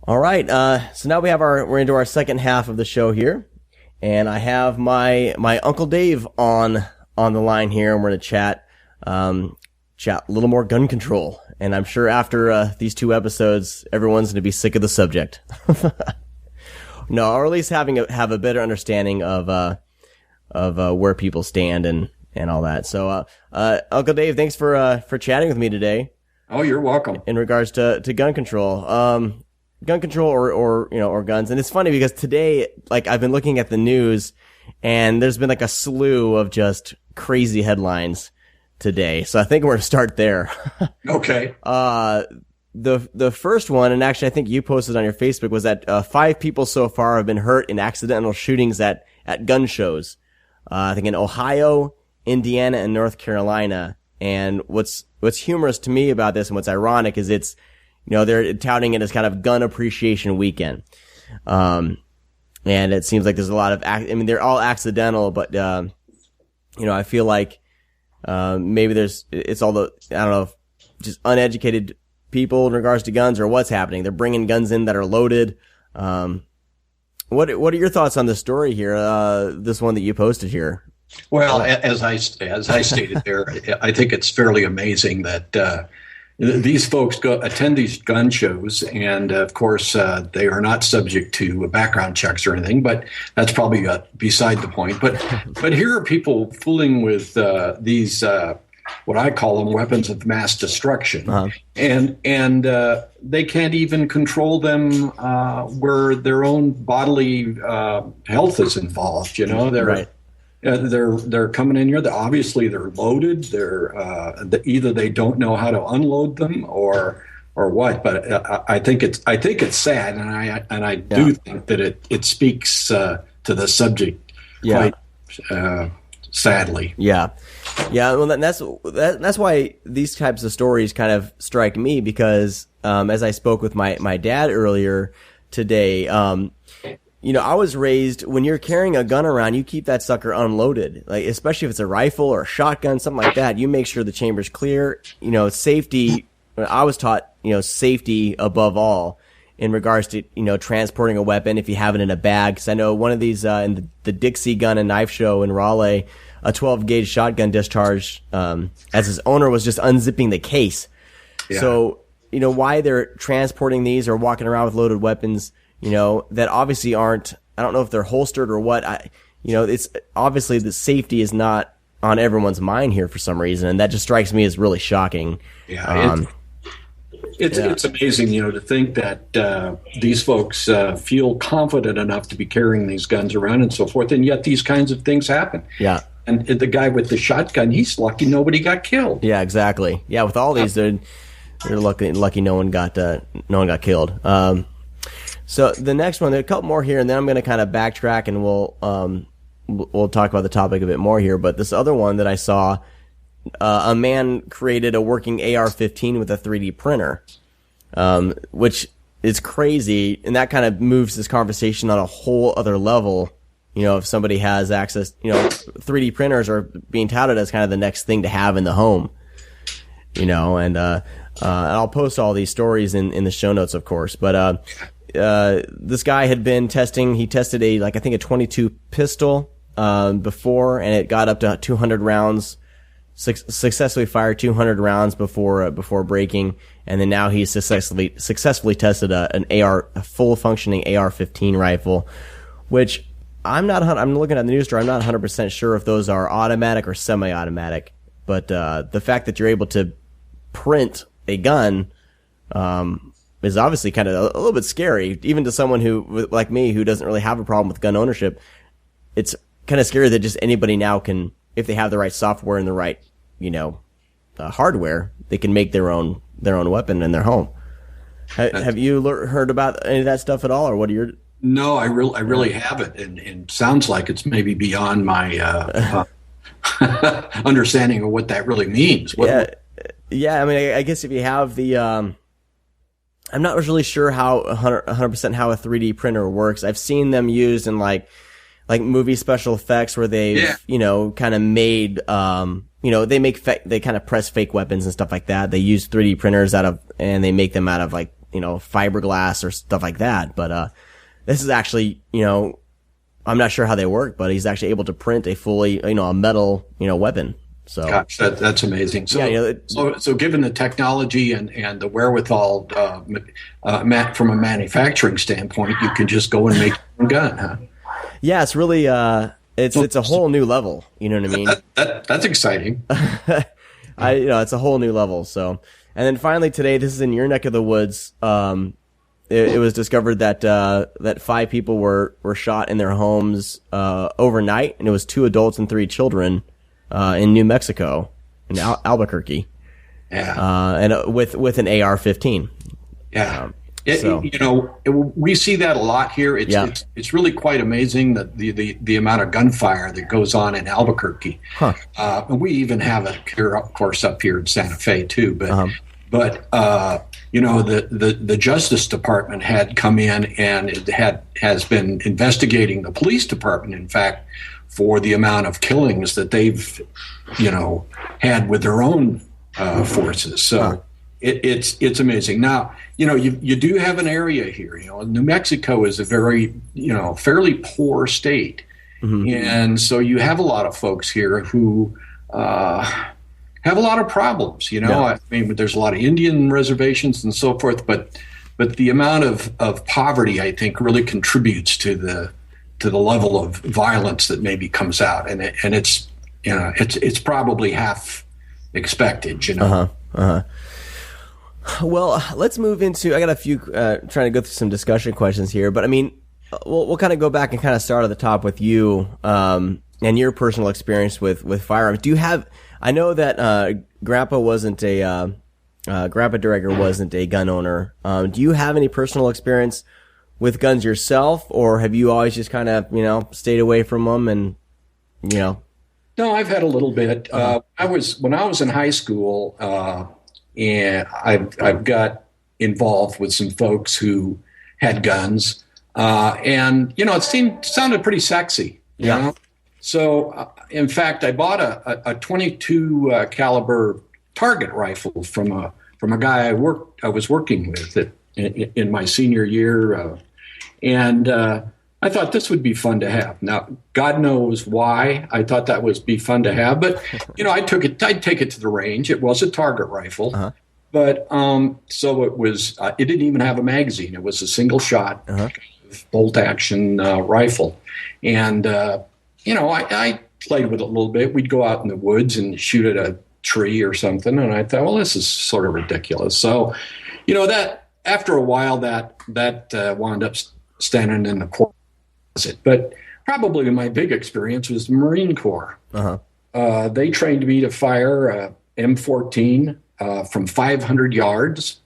All right. So now we're into our second half of the show here. And I have my Uncle Dave on the line here, and we're going to chat a little more gun control. And I'm sure after these two episodes, everyone's going to be sick of the subject. No, or at least have a better understanding of where people stand and all that. So, Uncle Dave, thanks for chatting with me today. Oh, you're welcome. In regards to gun control, or guns. And it's funny because today, like, I've been looking at the news and there's been like a slew of just crazy headlines today. So I think we're going to start there. Okay. The first one, and actually I think you posted on your Facebook, was that 5 people so far have been hurt in accidental shootings at gun shows. I think in Ohio, Indiana, and North Carolina. And what's humorous to me about this and what's ironic is it's, they're touting it as kind of gun appreciation weekend. And it seems like there's a lot of they're all accidental, but I feel like maybe it's all the, I don't know, just uneducated people in regards to guns or what's happening. They're bringing guns in that are loaded. What are your thoughts on this story here? This one that you posted here. Well, as I stated there, I think it's fairly amazing that these folks attend these gun shows, and of course they are not subject to background checks or anything. But that's probably beside the point. But here are people fooling with these what I call them weapons of mass destruction, and they can't even control them where their own bodily health is involved. They're right. They're coming in here. Obviously, they're loaded. They're either they don't know how to unload them or what. But I think it's sad, and I do think that it speaks to the subject quite sadly. Yeah. Well, that's why these types of stories kind of strike me because as I spoke with my dad earlier today. I was raised, when you're carrying a gun around, you keep that sucker unloaded. Like, especially if it's a rifle or a shotgun, something like that, you make sure the chamber's clear. Safety, I was taught, safety above all in regards to, transporting a weapon if you have it in a bag. Cause I know one of these, in the Dixie Gun and Knife Show in Raleigh, a 12 gauge shotgun discharge, as his owner was just unzipping the case. Yeah. So, why they're transporting these or walking around with loaded weapons, that obviously aren't, I don't know if they're holstered or what. It's obviously the safety is not on everyone's mind here for some reason. And that just strikes me as really shocking. Yeah. It's amazing, to think that these folks feel confident enough to be carrying these guns around and so forth. And yet these kinds of things happen. Yeah. And the guy with the shotgun, he's lucky nobody got killed. Yeah, exactly. Yeah. With all these, You're lucky no one got killed. So the next one, there are a couple more here, and then I'm going to kind of backtrack, and we'll talk about the topic a bit more here. But this other one that I saw, a man created a working AR-15 with a 3D printer, which is crazy, and that kind of moves this conversation on a whole other level. You know, if somebody has access, 3D printers are being touted as kind of the next thing to have in the home. And I'll post all these stories in the show notes, of course. But this guy had been testing. He tested I think a 22 pistol before, and it got up to 200 rounds. Successfully fired 200 rounds before breaking, and then now he's successfully tested a full functioning AR-15 rifle, which I'm looking at the news story. I'm not 100% sure if those are automatic or semi-automatic, but the fact that you're able to print a gun is obviously kind of a little bit scary, even to someone who, like me, who doesn't really have a problem with gun ownership. It's kind of scary that just anybody now can, if they have the right software and the right, hardware, they can make their own weapon in their home. Have you heard about any of that stuff at all, or what are your? No, I really haven't, and sounds like it's maybe beyond my understanding of what that really means. Yeah. I mean, I guess if you have the, I'm not really sure how 100% how a 3D printer works. I've seen them used in like movie special effects where they've, kind of made, they kind of press fake weapons and stuff like that. They use 3D printers and they make them out of fiberglass or stuff like that. But, this is actually, I'm not sure how they work, but he's actually able to print a fully, a metal, weapon. So, gosh, that's amazing. So, so given the technology and the wherewithal, from a manufacturing standpoint, you can just go and make your own gun, huh? Yeah, it's really, it's a whole new level. You know what I mean? That's exciting. It's a whole new level. So, and then finally today, this is in your neck of the woods. It was discovered that 5 people were shot in their homes overnight, and it was 2 adults and 3 children in New Mexico, in Albuquerque. Yeah. And with an AR-15. Yeah. We see that a lot here. It's really quite amazing that the amount of gunfire that goes on in Albuquerque. Huh. And we even have it here, of course, up here in Santa Fe too. But the Justice Department had come in and has been investigating the police department, in fact, for the amount of killings that they've, had with their own forces. So it's amazing. Now, you do have an area here. New Mexico is a very, fairly poor state, and so you have a lot of folks here who have a lot of problems. I mean, there's a lot of Indian reservations and so forth, but the amount of poverty, I think, really contributes to the level of violence that maybe comes out, and it's probably half expected. Well, let's move into. I got a few trying to go through some discussion questions here, but I mean, we'll kind of go back and kind of start at the top with you and your personal experience with firearms. Do you have? I know that Grandpa Dreger wasn't a gun owner. Do you have any personal experience with guns yourself, or have you always just kind of stayed away from them and No, I've had a little bit. When I was in high school, and I've got involved with some folks who had guns, and it sounded pretty sexy. You know? So, in fact, I bought a 22 caliber target rifle from a guy I was working with in my senior year, and I thought this would be fun to have. Now, God knows why I thought that would be fun to have, but I'd take it to the range. It was a target rifle, but so it was. It didn't even have a magazine. It was a single shot bolt action rifle, and. I played with it a little bit. We'd go out in the woods and shoot at a tree or something. And I thought, well, this is sort of ridiculous. So, that after a while that wound up standing in the closet. But probably my big experience was the Marine Corps. They trained me to fire a M14 from 500 yards,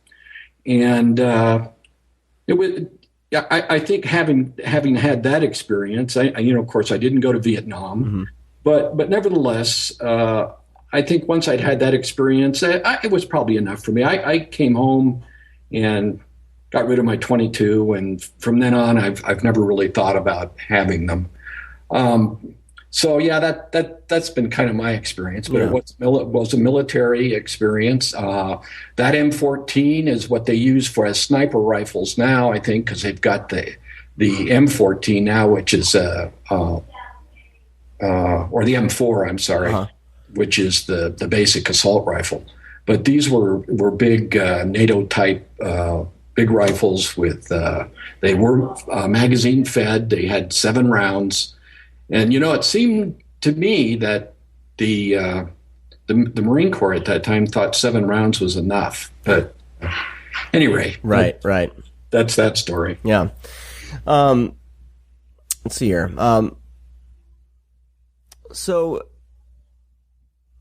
and it was. Yeah, I think having had that experience, of course, I didn't go to Vietnam, but nevertheless, I think once I'd had that experience, it was probably enough for me. I came home and got rid of my 22, and from then on, I've never really thought about having them. So yeah, that's been kind of my experience, but it was a military experience. That M14 is what they use for as sniper rifles now, I think, because they've got the M14 now, which is or the M4, I'm sorry, which is the basic assault rifle. But these were big NATO type big rifles with they were magazine fed. They had 7 rounds. And, it seemed to me that the Marine Corps at that time thought 7 rounds was enough. But anyway. Right. That's that story. Yeah. Let's see here. So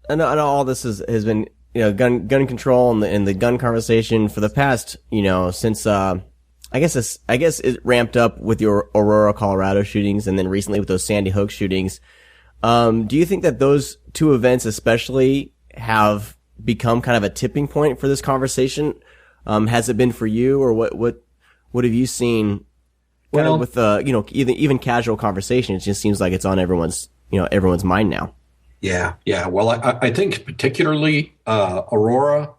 I know all this has been, gun control and the gun conversation for the past, since, I guess it ramped up with your Aurora, Colorado shootings, and then recently with those Sandy Hook shootings. Do you think that those 2 events especially have become kind of a tipping point for this conversation? Has it been for you, or what have you seen? Kind of with even casual conversation, it just seems like it's on everyone's mind now. Yeah. Well, I think particularly Aurora.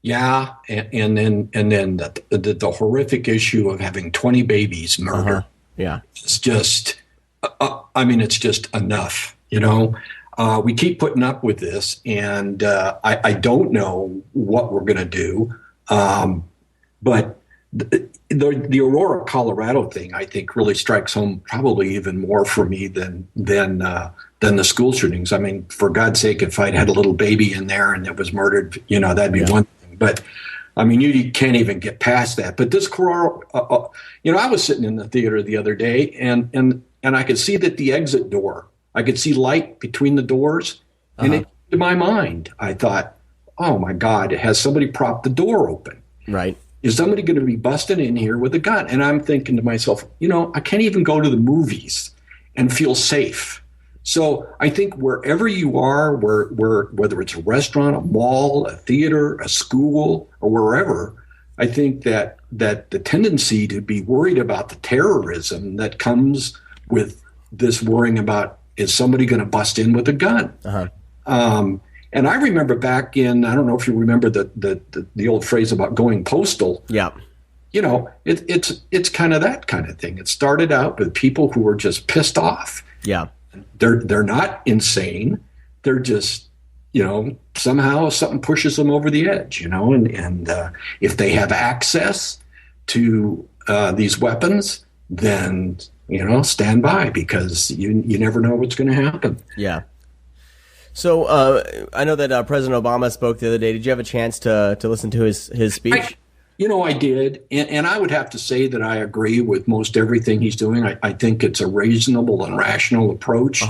Yeah, and then the horrific issue of having 20 babies murdered. Yeah, it's just, it's just enough. We keep putting up with this, and I don't know what we're going to do. But the Aurora, Colorado thing, I think, really strikes home probably even more for me than the school shootings. I mean, for God's sake, if I'd had a little baby in there and it was murdered, that'd be one thing. But I mean, you can't even get past that. But this Aurora, I was sitting in the theater the other day, and I could see that the exit door, I could see light between the doors, and it came to my mind. I thought, oh my God, has somebody propped the door open? Right. Is somebody going to be busting in here with a gun? And I'm thinking to myself, I can't even go to the movies and feel safe. So I think wherever you are, whether it's a restaurant, a mall, a theater, a school, or wherever, I think that the tendency to be worried about the terrorism that comes with this worrying about, is somebody going to bust in with a gun? And I remember back in, I don't know if you remember the old phrase about going postal. Yeah. It's kind of that kind of thing. It started out with people who were just pissed off. Yeah. They're not insane. They're just, somehow something pushes them over the edge, and if they have access to these weapons, then, stand by, because you never know what's going to happen. Yeah. So I know that President Obama spoke the other day. Did you have a chance to listen to his speech? I did. And I would have to say that I agree with most everything he's doing. I think it's a reasonable and rational approach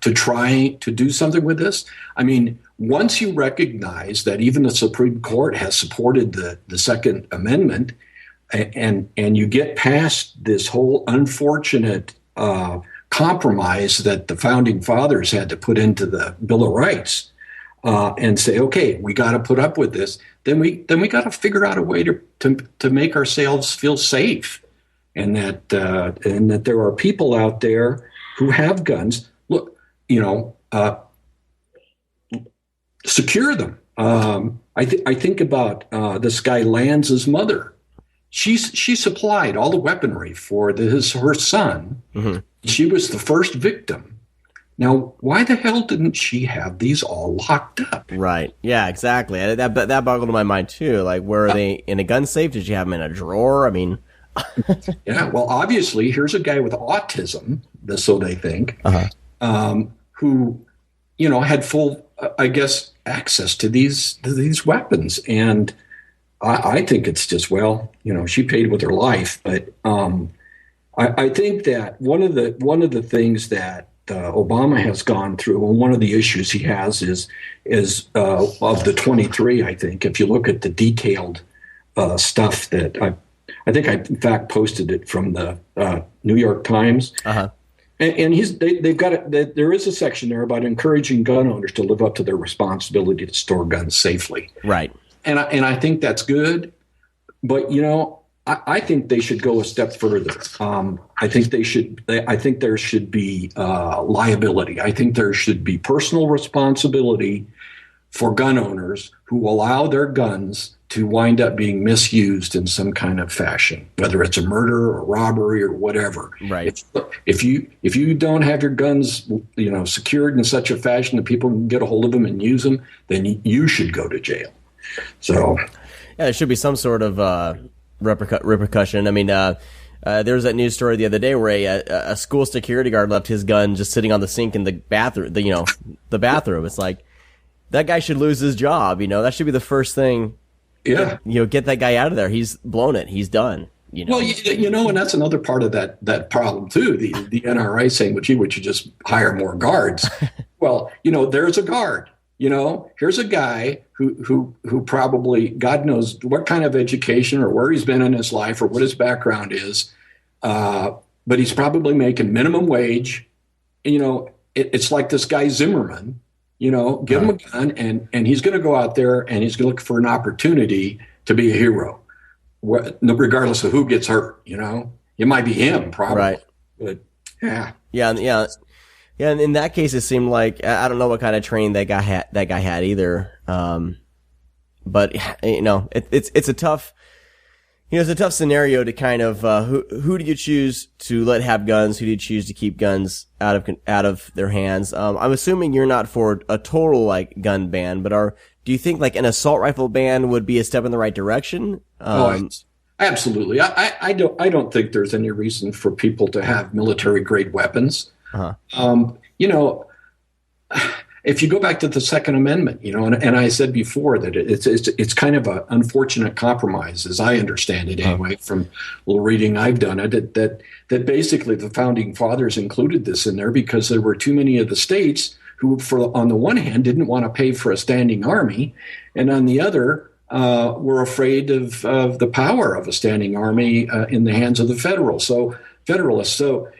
to try to do something with this. I mean, once you recognize that even the Supreme Court has supported the Second Amendment, and you get past this whole unfortunate compromise that the Founding Fathers had to put into the Bill of Rights, and say, okay, we got to put up with this, then we got to figure out a way to make ourselves feel safe, and that there are people out there who have guns. Look, secure them. I think about this guy Lanz's mother. She supplied all the weaponry for her son. Mm-hmm. She was the first victim. Now, why the hell didn't she have these all locked up? Right. Yeah, exactly. That boggled my mind too. Like, were they in a gun safe? Did you have them in a drawer? I mean, yeah. Well, obviously, here's a guy with autism, so they think, who, had full, I guess, access to these weapons, and I think it's just, she paid with her life, but I think that one of the things that Obama has gone through, and one of the issues he has is of the 23. I think if you look at the detailed stuff that I think I in fact posted it from the New York Times. Uh-huh. And they've got it. There is a section there about encouraging gun owners to live up to their responsibility to store guns safely. Right. And I think that's good, but I think they should go a step further. I think there should be liability. I think there should be personal responsibility for gun owners who allow their guns to wind up being misused in some kind of fashion, whether it's a murder or robbery or whatever. Right. If you don't have your guns, secured in such a fashion that people can get a hold of them and use them, then you should go to jail. So, yeah, there should be some sort of repercussion. I mean, there was that news story the other day where a school security guard left his gun just sitting on the sink in the bathroom. The bathroom. It's like that guy should lose his job. That should be the first thing. Yeah. Get that guy out of there. He's blown it. He's done. Well, and that's another part of that problem too. The NRA saying, would you just hire more guards? Well, there's a guard. Here's a guy who probably, God knows what kind of education or where he's been in his life or what his background is, but he's probably making minimum wage. It's like this guy Zimmerman. Give him a gun, and he's going to go out there and he's going to look for an opportunity to be a hero, regardless of who gets hurt. It might be him, probably. Right. But yeah. And in that case, it seemed like I don't know what kind of training that guy had either. But it's a tough. It's a tough scenario to kind of who do you choose to let have guns? Who do you choose to keep guns out of their hands? I'm assuming you're not for a total gun ban, but do you think an assault rifle ban would be a step in the right direction? Absolutely. I don't think there's any reason for people to have military grade weapons. Uh-huh. If you go back to the Second Amendment, and I said before that it's kind of an unfortunate compromise, as I understand it anyway, from a little reading I've done, that basically the founding fathers included this in there because there were too many of the states who, on the one hand, didn't want to pay for a standing army, and on the other, were afraid of the power of a standing army in the hands of the Federalists. So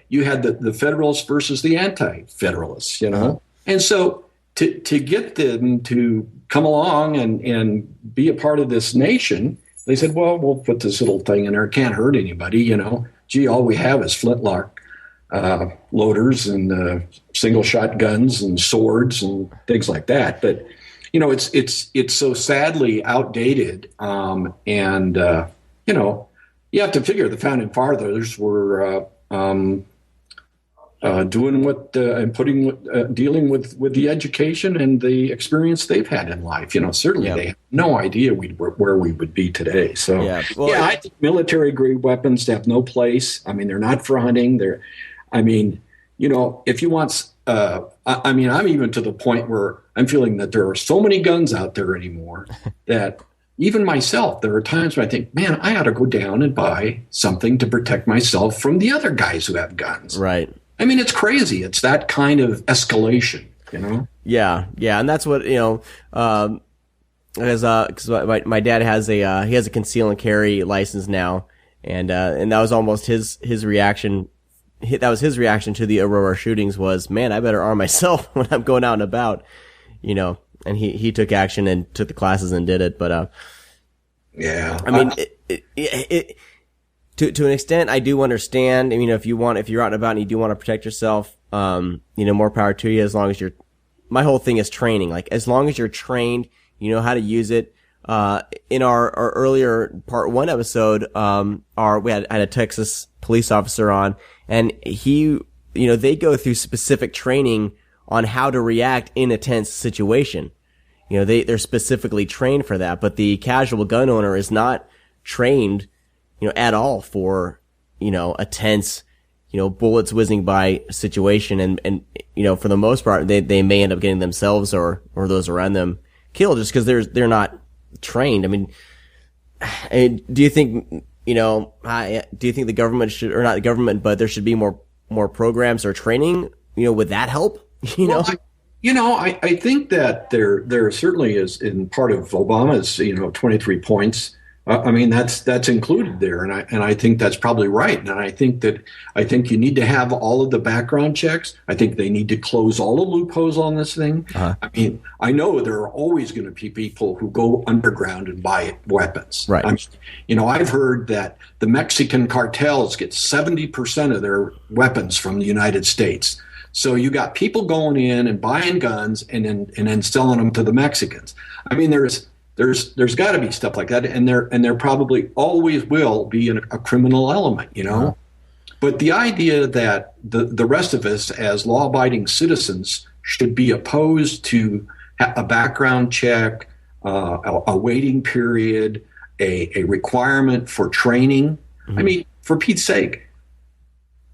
you had the Federalists versus the anti-Federalists, Uh-huh. And so to get them to come along and be a part of this nation, they said, well, we'll put this little thing in there. It can't hurt anybody, Gee, all we have is flintlock loaders and single shot guns and swords and things like that. But it's so sadly outdated, and you have to figure the founding fathers were doing dealing with the education and the experience they've had in life. Certainly they have no idea where we would be today. So I think military grade weapons have no place. I mean, they're not for hunting. If you want, I'm even to the point where I'm feeling that there are so many guns out there anymore that even myself, there are times when I think, man, I ought to go down and buy something to protect myself from the other guys who have guns. Right. I mean, it's crazy. It's that kind of escalation, Yeah. And that's what, because my dad has he has a conceal and carry license now. And that was almost his reaction. That was his reaction to the Aurora shootings was, man, I better arm myself when I'm going out and about, and he took action and took the classes and did it. But, yeah, I mean, to an extent, I do understand. I mean, if you're out and about and you do want to protect yourself, more power to you. As long as my whole thing is training. As long as you're trained, you know how to use it. In our earlier part 1 episode, we had a Texas police officer on, and they go through specific training on how to react in a tense situation. They're specifically trained for that, but the casual gun owner is not trained, at all for, a tense, bullets whizzing by situation. And, for the most part, they may end up getting themselves or those around them killed just because they're not trained. I mean, do you think, do you think the government should, or not the government, but there should be more programs or training would that help? Well, I think that there certainly is, in part of Obama's 23 points. I mean, that's included there, and I think that's probably right. And I think you need to have all of the background checks. I think they need to close all the loopholes on this thing. Uh-huh. I mean, I know there are always going to be people who go underground and buy weapons. Right. I've heard that the Mexican cartels get 70% of their weapons from the United States. So you got people going in and buying guns and then selling them to the Mexicans. I mean, there's got to be stuff like that, and there probably always will be a criminal element, Uh-huh. But the idea that the rest of us as law-abiding citizens should be opposed to a background check, a waiting period, a requirement for training. Mm-hmm. I mean, for Pete's sake,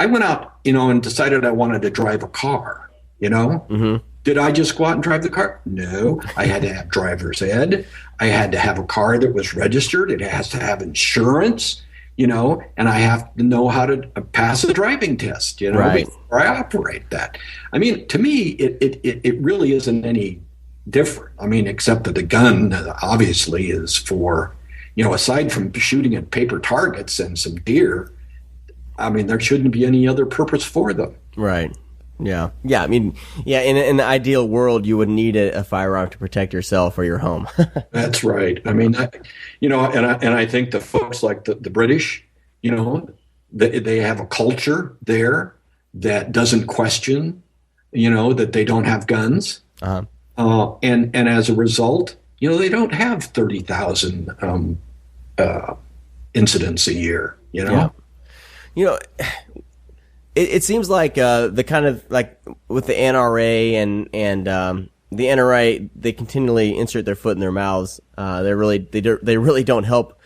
I went out, and decided I wanted to drive a car, Mm-hmm. Did I just go out and drive the car? No, I had to have driver's ed. I had to have a car that was registered. It has to have insurance, and I have to know how to pass a driving test, right. Before I operate that. I mean, to me, it really isn't any different. I mean, except that the gun obviously is for, aside from shooting at paper targets and some deer, I mean, there shouldn't be any other purpose for them. Right. Yeah. Yeah. I mean, yeah. In the ideal world, you would need a firearm to protect yourself or your home. That's right. I mean, and I think the folks like the British, they have a culture there that doesn't question, that they don't have guns. Uh-huh. And as a result, they don't have 30,000 incidents a year. Yeah. It seems like the kind of like with the NRA and the NRA, they continually insert their foot in their mouths. They really don't help.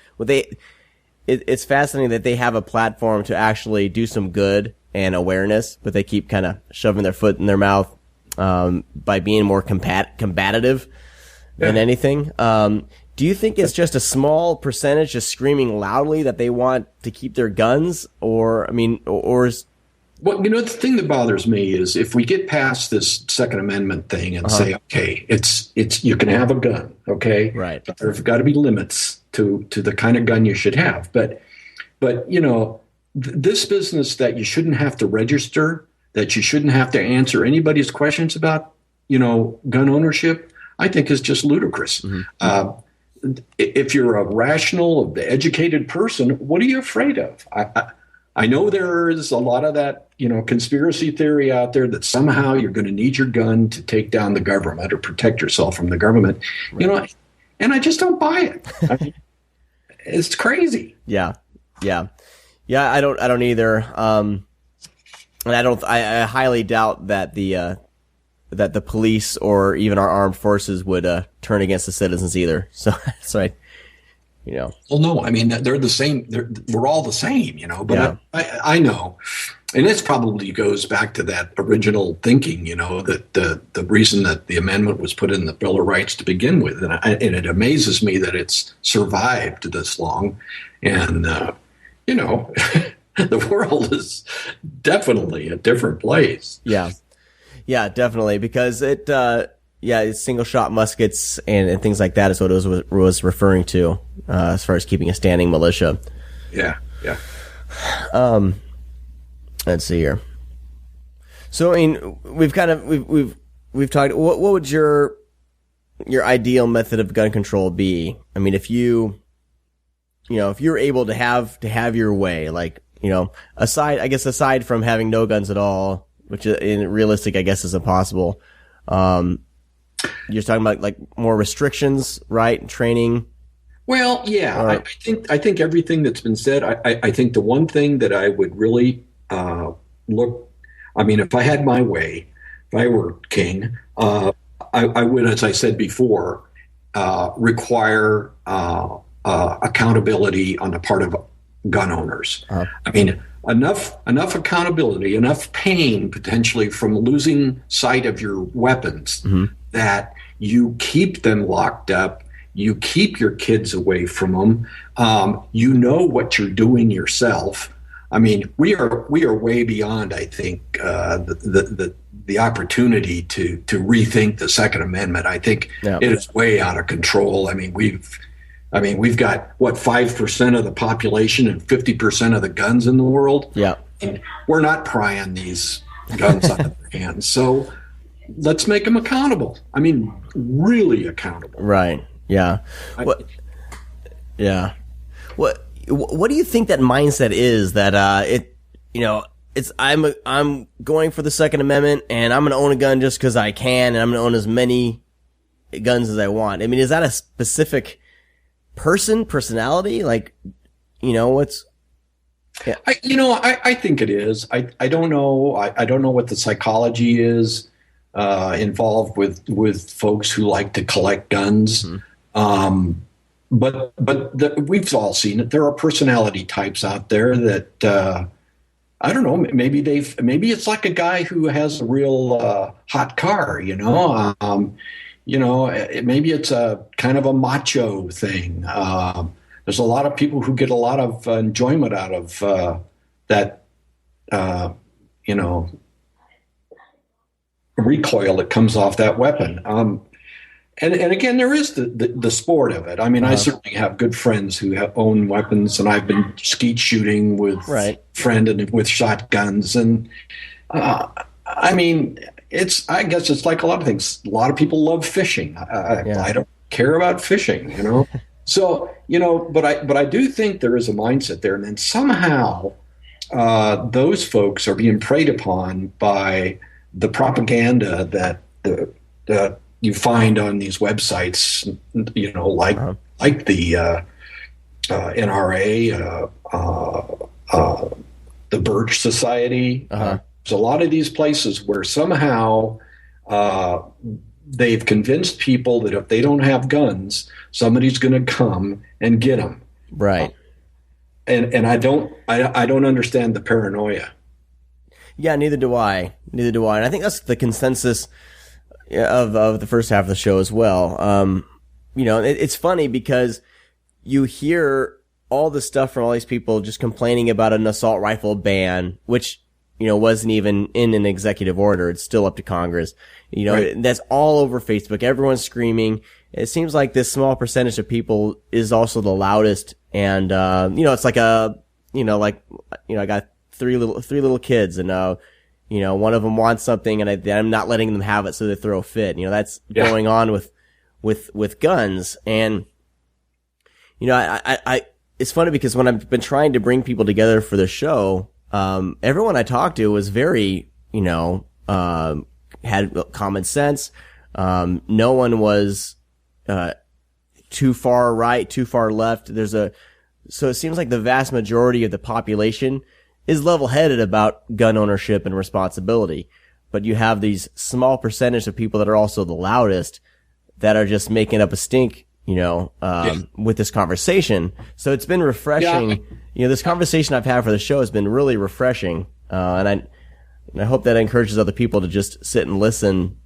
It's fascinating that they have a platform to actually do some good and awareness, but they keep kind of shoving their foot in their mouth by being more combative than anything. Do you think it's just a small percentage just screaming loudly that they want to keep their guns, or is... Well, the thing that bothers me is if we get past this Second Amendment thing and say, okay, it's you can have a gun, okay, right? But there's got to be limits to the kind of gun you should have. But this business that you shouldn't have to register, that you shouldn't have to answer anybody's questions about, gun ownership, I think is just ludicrous. Mm-hmm. If you're a rational, educated person, what are you afraid of? I know there is a lot of that, conspiracy theory out there that somehow you're going to need your gun to take down the government or protect yourself from the government, right. And I just don't buy it. I mean, it's crazy. Yeah. I don't either. And I highly doubt that the police or even our armed forces would turn against the citizens either. So Well, no, I mean, they're the same. We're all the same, but yeah. I know. And this probably goes back to that original thinking, that the reason that the amendment was put in the Bill of Rights to begin with. And it amazes me that it's survived this long. And, the world is definitely a different place. Yeah. Yeah, definitely. Because it's single shot muskets and things like that is what it was referring to, as far as keeping a standing militia. Yeah. Let's see here. So, I mean, we've talked, what would your ideal method of gun control be? I mean, if you're able to have your way, like, aside from having no guns at all, which in realistic, I guess, is impossible. You're talking about like more restrictions, right? Training. Well, yeah, I think everything that's been said. I think the one thing that I would really look. I mean, if I had my way, if I were king, I would, as I said before, require accountability on the part of gun owners. I mean, enough accountability, enough pain potentially from losing sight of your weapons, mm-hmm. that you keep them locked up, you keep your kids away from them, what you're doing yourself, I mean, we are way beyond, I think, the opportunity to rethink the Second Amendment. I think it is way out of control. I mean, we've got what 5% of the population and 50% of the guns in the world. Yeah, and we're not prying these guns out of their hands. So let's make them accountable. I mean, really accountable. Right. Yeah. Yeah. What do you think that mindset is that I'm going for the Second Amendment and I'm going to own a gun just because I can, and I'm going to own as many guns as I want. I mean, is that a specific personality? Like, what's? Yeah. I think it is. I don't know. I don't know what the psychology is involved with folks who like to collect guns. Mm-hmm. But we've all seen it. There are personality types out there that I don't know. Maybe it's like a guy who has a real hot car. Maybe it's a kind of a macho thing. There's a lot of people who get a lot of enjoyment out of that. Recoil that comes off that weapon. And again, there is the sport of it. I mean, I certainly have good friends who own weapons, and I've been skeet shooting with friend and with shotguns. And I mean, I guess it's like a lot of things. A lot of people love fishing. I don't care about fishing, So, but I do think there is a mindset there, and then somehow those folks are being preyed upon by the propaganda that you find on these websites, like the NRA, the Birch Society. There's a lot of these places where somehow they've convinced people that if they don't have guns, somebody's going to come and get them. Right. And I don't understand the paranoia. Yeah, neither do I. And I think that's the consensus of the first half of the show as well. It's funny because you hear all the stuff from all these people just complaining about an assault rifle ban, which, wasn't even in an executive order. It's still up to Congress. That's all over Facebook. Everyone's screaming. It seems like this small percentage of people is also the loudest. And, it's like I got three little kids, and, one of them wants something and I'm not letting them have it, so they throw a fit. That's going on with guns. And, it's funny because when I've been trying to bring people together for the show, everyone I talked to was very, had common sense. No one was, too far right, too far left. So it seems like the vast majority of the population is level-headed about gun ownership and responsibility. But you have these small percentage of people that are also the loudest that are just making up a stink, with this conversation. So it's been refreshing. Yeah. This conversation I've had for the show has been really refreshing. And I hope that encourages other people to just sit and listen,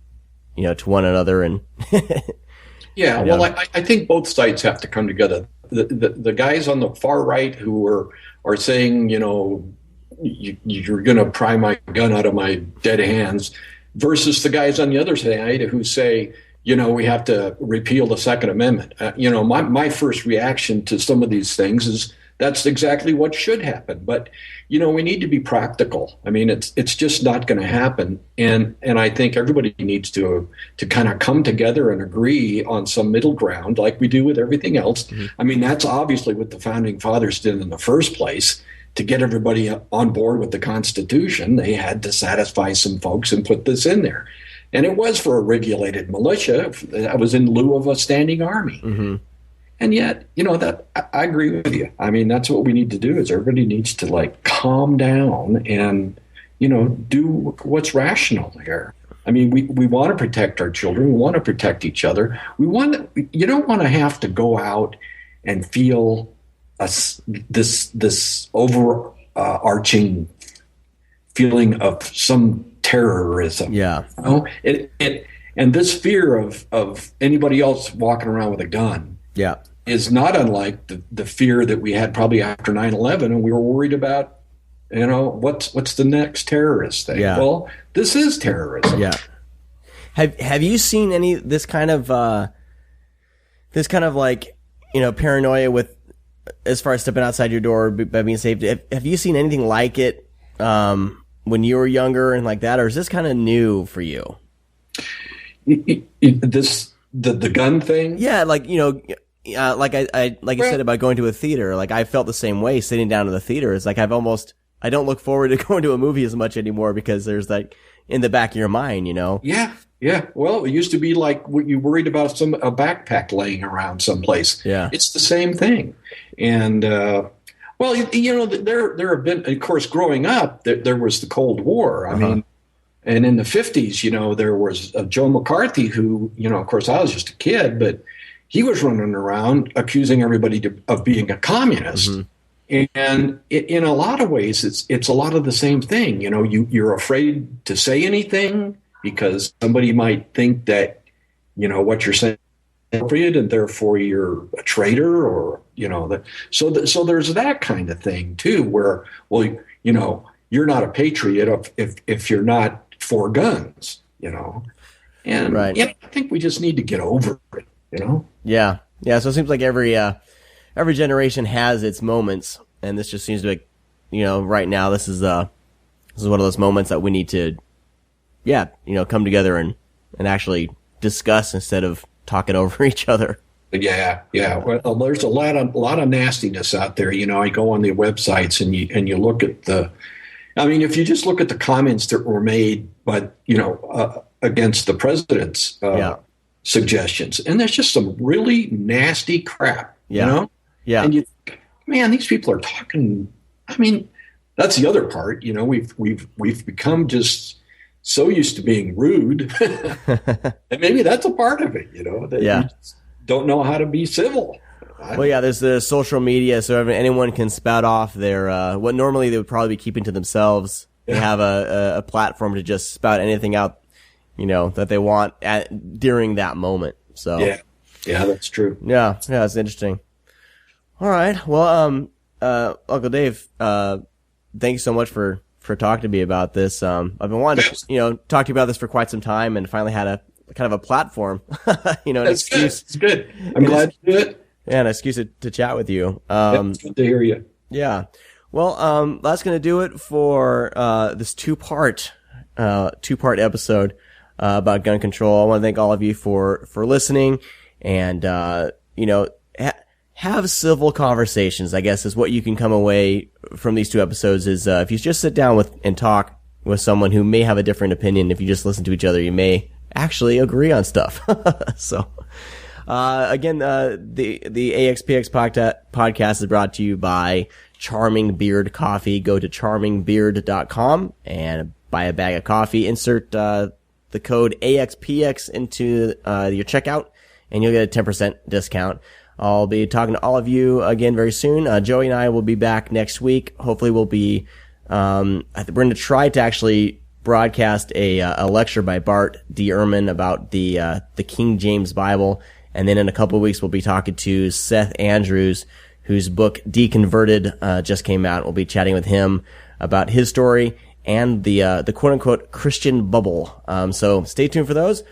to one another. And yeah, well, I think both sides have to come together. The guys on the far right who are saying, you're going to pry my gun out of my dead hands, versus the guys on the other side who say, we have to repeal the Second Amendment. My first reaction to some of these things is that's exactly what should happen. But, we need to be practical. I mean, it's just not going to happen. And I think everybody needs to kind of come together and agree on some middle ground like we do with everything else. Mm-hmm. I mean, that's obviously what the founding fathers did in the first place. To get everybody on board with the Constitution, they had to satisfy some folks and put this in there. And it was for a regulated militia. That was in lieu of a standing army. Mm-hmm. And yet, that I agree with you. I mean, that's what we need to do is everybody needs to calm down and, do what's rational here. I mean, we want to protect our children. We want to protect each other. You don't want to have to go out and feel this overarching feeling of some terrorism. Yeah. And this fear of anybody else walking around with a gun. Yeah. Is not unlike the fear that we had probably after 9/11, and we were worried about what's the next terrorist thing? Yeah. Well, this is terrorism. Yeah. Have you seen any this kind of like, paranoia with as far as stepping outside your door by being safe? Have you seen anything like it when you were younger and like that, or is this kind of new for you? The gun thing? Yeah, like like you said about going to a theater. Like I felt the same way sitting down in the theater. It's like I don't look forward to going to a movie as much anymore because there's like in the back of your mind, Yeah. Yeah. Well, it used to be like what you worried about a backpack laying around someplace. Yeah. It's the same thing. And, well, there have been, of course, growing up, there was the Cold War. I mean, and in the 50s, there was Joe McCarthy who, of course, I was just a kid, but he was running around accusing everybody of being a communist. Mm-hmm. And in a lot of ways, it's a lot of the same thing. You're afraid to say anything because somebody might think that, what you're saying is appropriate and therefore you're a traitor or, so there's that kind of thing too, where, well, you're not a patriot if you're not for guns, and right. I think we just need to get over it, Yeah. Yeah. So it seems like every generation has its moments, and this just seems to be, right now, this is one of those moments that we need to, come together and actually discuss instead of talking over each other. Yeah. Well, there's a lot of nastiness out there. I go on the websites and you look at if you just look at the comments that were made, against the president's suggestions, and there's just some really nasty crap. Yeah. And you think, man, these people are talking. I mean, that's the other part. We've become just so used to being rude, and maybe that's a part of it. That we just don't know how to be civil. Well, yeah, there's the social media, so anyone can spout off their what normally they would probably be keeping to themselves. They have a platform to just spout anything out, that they want during that moment. So yeah, that's true. Yeah, it's interesting. All right, well, Uncle Dave, thank you so much for talking to me about this. I've been wanting to talk to you about this for quite some time, and finally had a kind of a platform, an excuse. It's good. I'm glad to do it. Yeah, an excuse to chat with you. It's good to hear you. Yeah. Well, that's going to do it for this two-part episode about gun control. I want to thank all of you for listening, and have civil conversations, I guess, is what you can come away from these two episodes. Is if you just sit down and talk with someone who may have a different opinion, if you just listen to each other, you may actually agree on stuff. So. Again, the AxPx podcast is brought to you by Charming Beard Coffee. Go to charmingbeard.com and buy a bag of coffee. Insert the code AxPx into your checkout, and you'll get a 10% discount. I'll be talking to all of you again very soon. Joey and I will be back next week. Hopefully, we'll be. We're going to try to actually broadcast a lecture by Bart D. Ehrman about the King James Bible. And then in a couple of weeks, we'll be talking to Seth Andrews, whose book Deconverted just came out. We'll be chatting with him about his story and the quote-unquote Christian bubble. So stay tuned for those.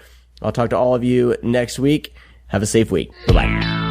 I'll talk to all of you next week. Have a safe week. Bye-bye.